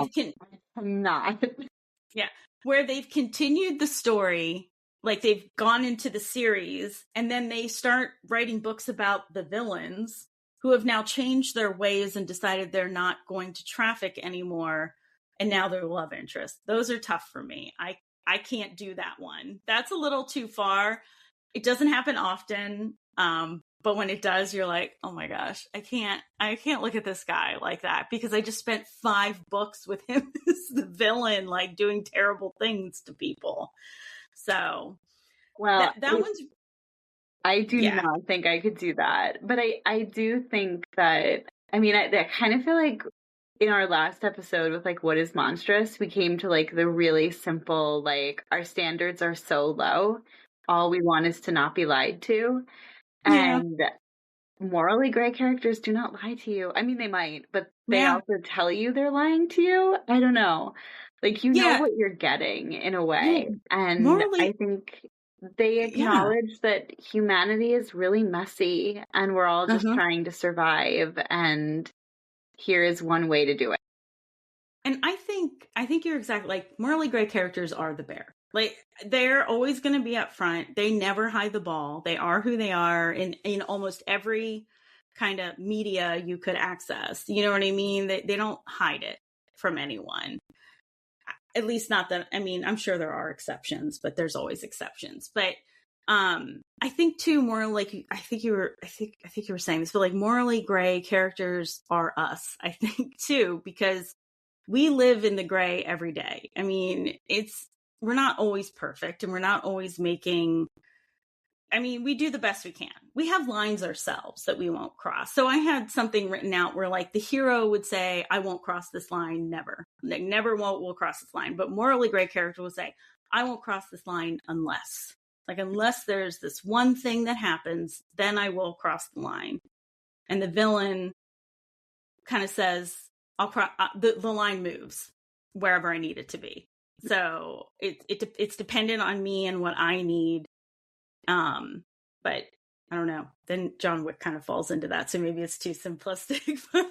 where they've continued the story, like they've gone into the series, and then they start writing books about the villains who have now changed their ways and decided they're not going to traffic anymore, and now they're love interest. Those are tough for me. I can't do that one. That's a little too far. It doesn't happen often. But when it does, you're like, oh my gosh, I can't look at this guy like that because I just spent 5 books with him as the villain, like doing terrible things to people. So, well, that one's. I do not think I could do that, but I do think that, I mean, I kind of feel like in our last episode with like, what is monstrous? We came to like the really simple, like our standards are so low. All we want is to not be lied to. And morally gray characters do not lie to you. I mean, they might, but they also tell you they're lying to you. I don't know. Like, know what you're getting in a way. And I think they acknowledge that humanity is really messy and we're all just trying to survive. And here is one way to do it. And I think you're exactly like morally gray characters are the bear. Like, they're always going to be up front. They never hide the ball. They are who they are in almost every kind of media you could access. You know what I mean? They don't hide it from anyone. At least not that, I mean, I'm sure there are exceptions, but there's always exceptions. But I think too, more like, I think you were saying this, but like morally gray characters are us, I think too, because we live in the gray every day. I mean, we're not always perfect and we're not always we do the best we can. We have lines ourselves that we won't cross. So I had something written out where like the hero would say, I won't cross this line, never. Like, never will cross this line. But morally gray character will say, I won't cross this line unless there's this one thing that happens, then I will cross the line. And the villain kind of says, I'll cross, the line moves wherever I need it to be. So it's dependent on me and what I need. But I don't know. Then John Wick kind of falls into that. So maybe it's too simplistic, but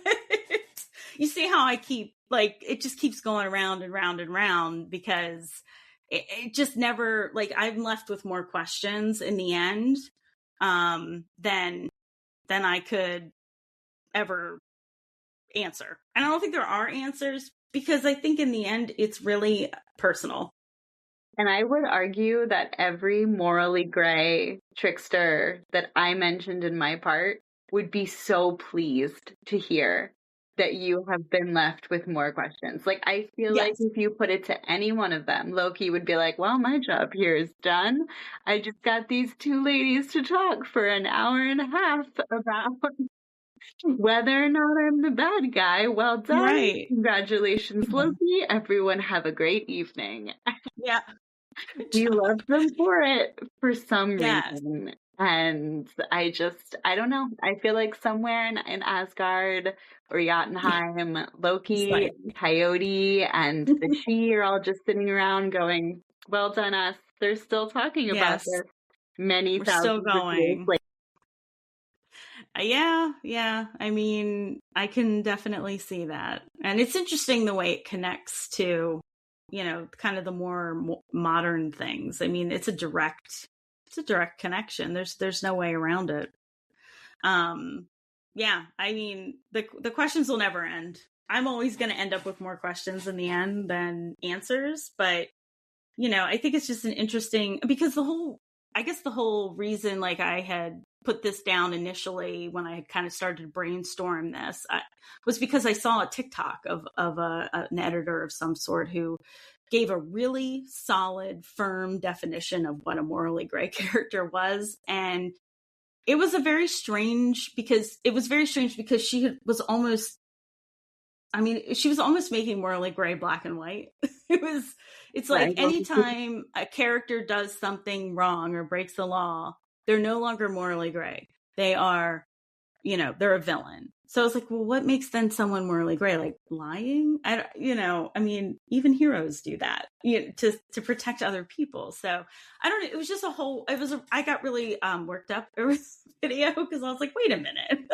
you see how I keep like, it just keeps going around and round and round because it just never, like, I'm left with more questions in the end, than I could ever answer. And I don't think there are answers because I think in the end, it's really personal. And I would argue that every morally gray trickster that I mentioned in my part would be so pleased to hear that you have been left with more questions. Like, I feel like Yes. if you put it to any one of them, Loki would be like, well, my job here is done. I just got these two ladies to talk for an hour and a half about whether or not I'm the bad guy. Well done. Right. Congratulations, Mhm. Loki. Everyone have a great evening. Yeah. Good We job. love them for it for some Yes. reason. And I don't know. I feel like somewhere in Asgard or Jotunheim, It's Loki, like, Coyote, and the She are all just sitting around going, well done us. They're still talking about yes, this many we're still thousands of years going. later. Yeah, yeah. I mean, I can definitely see that. And it's interesting the way it connects to, kind of the more modern things. I mean, it's a direct connection. There's no way around it. Yeah, I mean, the questions will never end. I'm always going to end up with more questions in the end than answers, but I think it's just an interesting, because the whole reason, like, I had put this down initially when I had kind of started to brainstorm this was because I saw a TikTok of an editor of some sort who gave a really solid, firm definition of what a morally gray character was. And it was very strange because she was almost making morally gray black and white. It's like Right. anytime a character does something wrong or breaks the law, they're no longer morally gray. They are, they're a villain. So I was like, well, what makes then someone morally gray? Like lying? Even heroes do that, to protect other people. So I don't know. It was just I got really worked up over this video because I was like, wait a minute.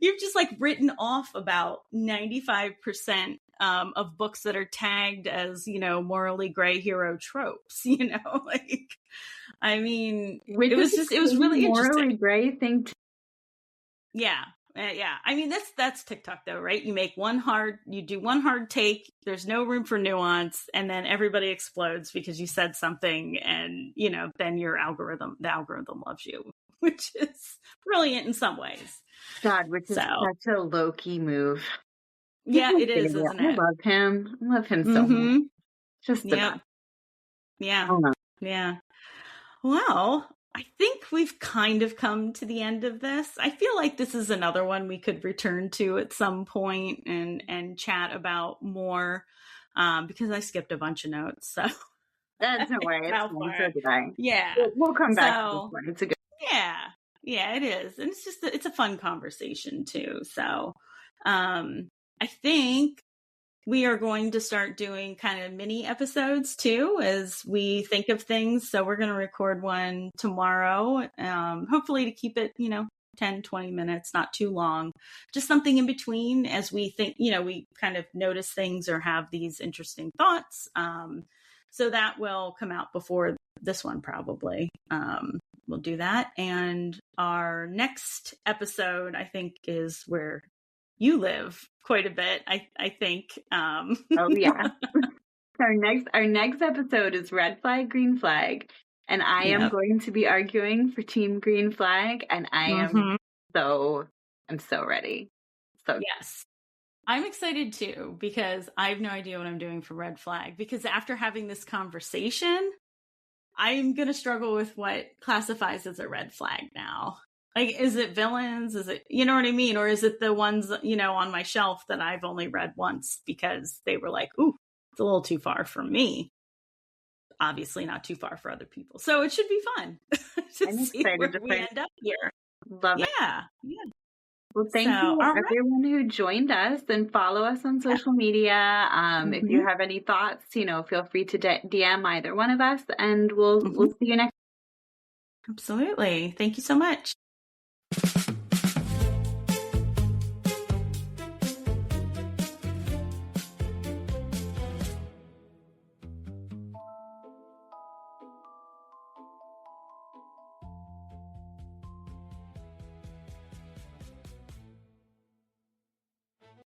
You've just like written off about 95% of books that are tagged as, morally gray hero tropes, like, I mean, Which it was really morally interesting. gray thing to Yeah. Yeah. I mean, that's TikTok though, right? You do one hard take. There's no room for nuance. And then everybody explodes because you said something and, then the algorithm loves you, which is brilliant in some ways. God, which is So, such a Loki move. yeah, it is, isn't I it? love him. I love him so much. Mm-hmm. Just the Yep. best. Yeah. I don't know. Yeah. Well, I think we've kind of come to the end of this. I feel like this is another one we could return to at some point and chat about more, because I skipped a bunch of notes. So That's no way. It's how fine. So far? did I. Yeah. We'll come back to this So one. It's a good. yeah, yeah, it is, and it's a fun conversation too. So, I think we are going to start doing kind of mini episodes too as we think of things. So we're going to record one tomorrow, hopefully to keep it, 10, 20 minutes, not too long, just something in between as we think, we kind of notice things or have these interesting thoughts. So that will come out before this one, probably. We'll do that. And our next episode, I think, is where you live quite a bit, I think. Oh yeah. Our next episode is red flag, green flag, and I am Yep. going to be arguing for team green flag, and I'm so ready. So Yes. I'm excited too, because I have no idea what I'm doing for red flag, because after having this conversation, I'm going to struggle with what classifies as a red flag now. Like, is it villains? Is it, you know what I mean? Or is it the ones, on my shelf that I've only read once because they were like, ooh, it's a little too far for me. Obviously not too far for other people. So it should be fun to I'm see excited where to we end up here. love it. Yeah. Yeah. Well, thank So, you all right. everyone who joined us, and follow us on social media. If you have any thoughts, feel free to DM either one of us, and we'll see you next. Absolutely. Thank you so much.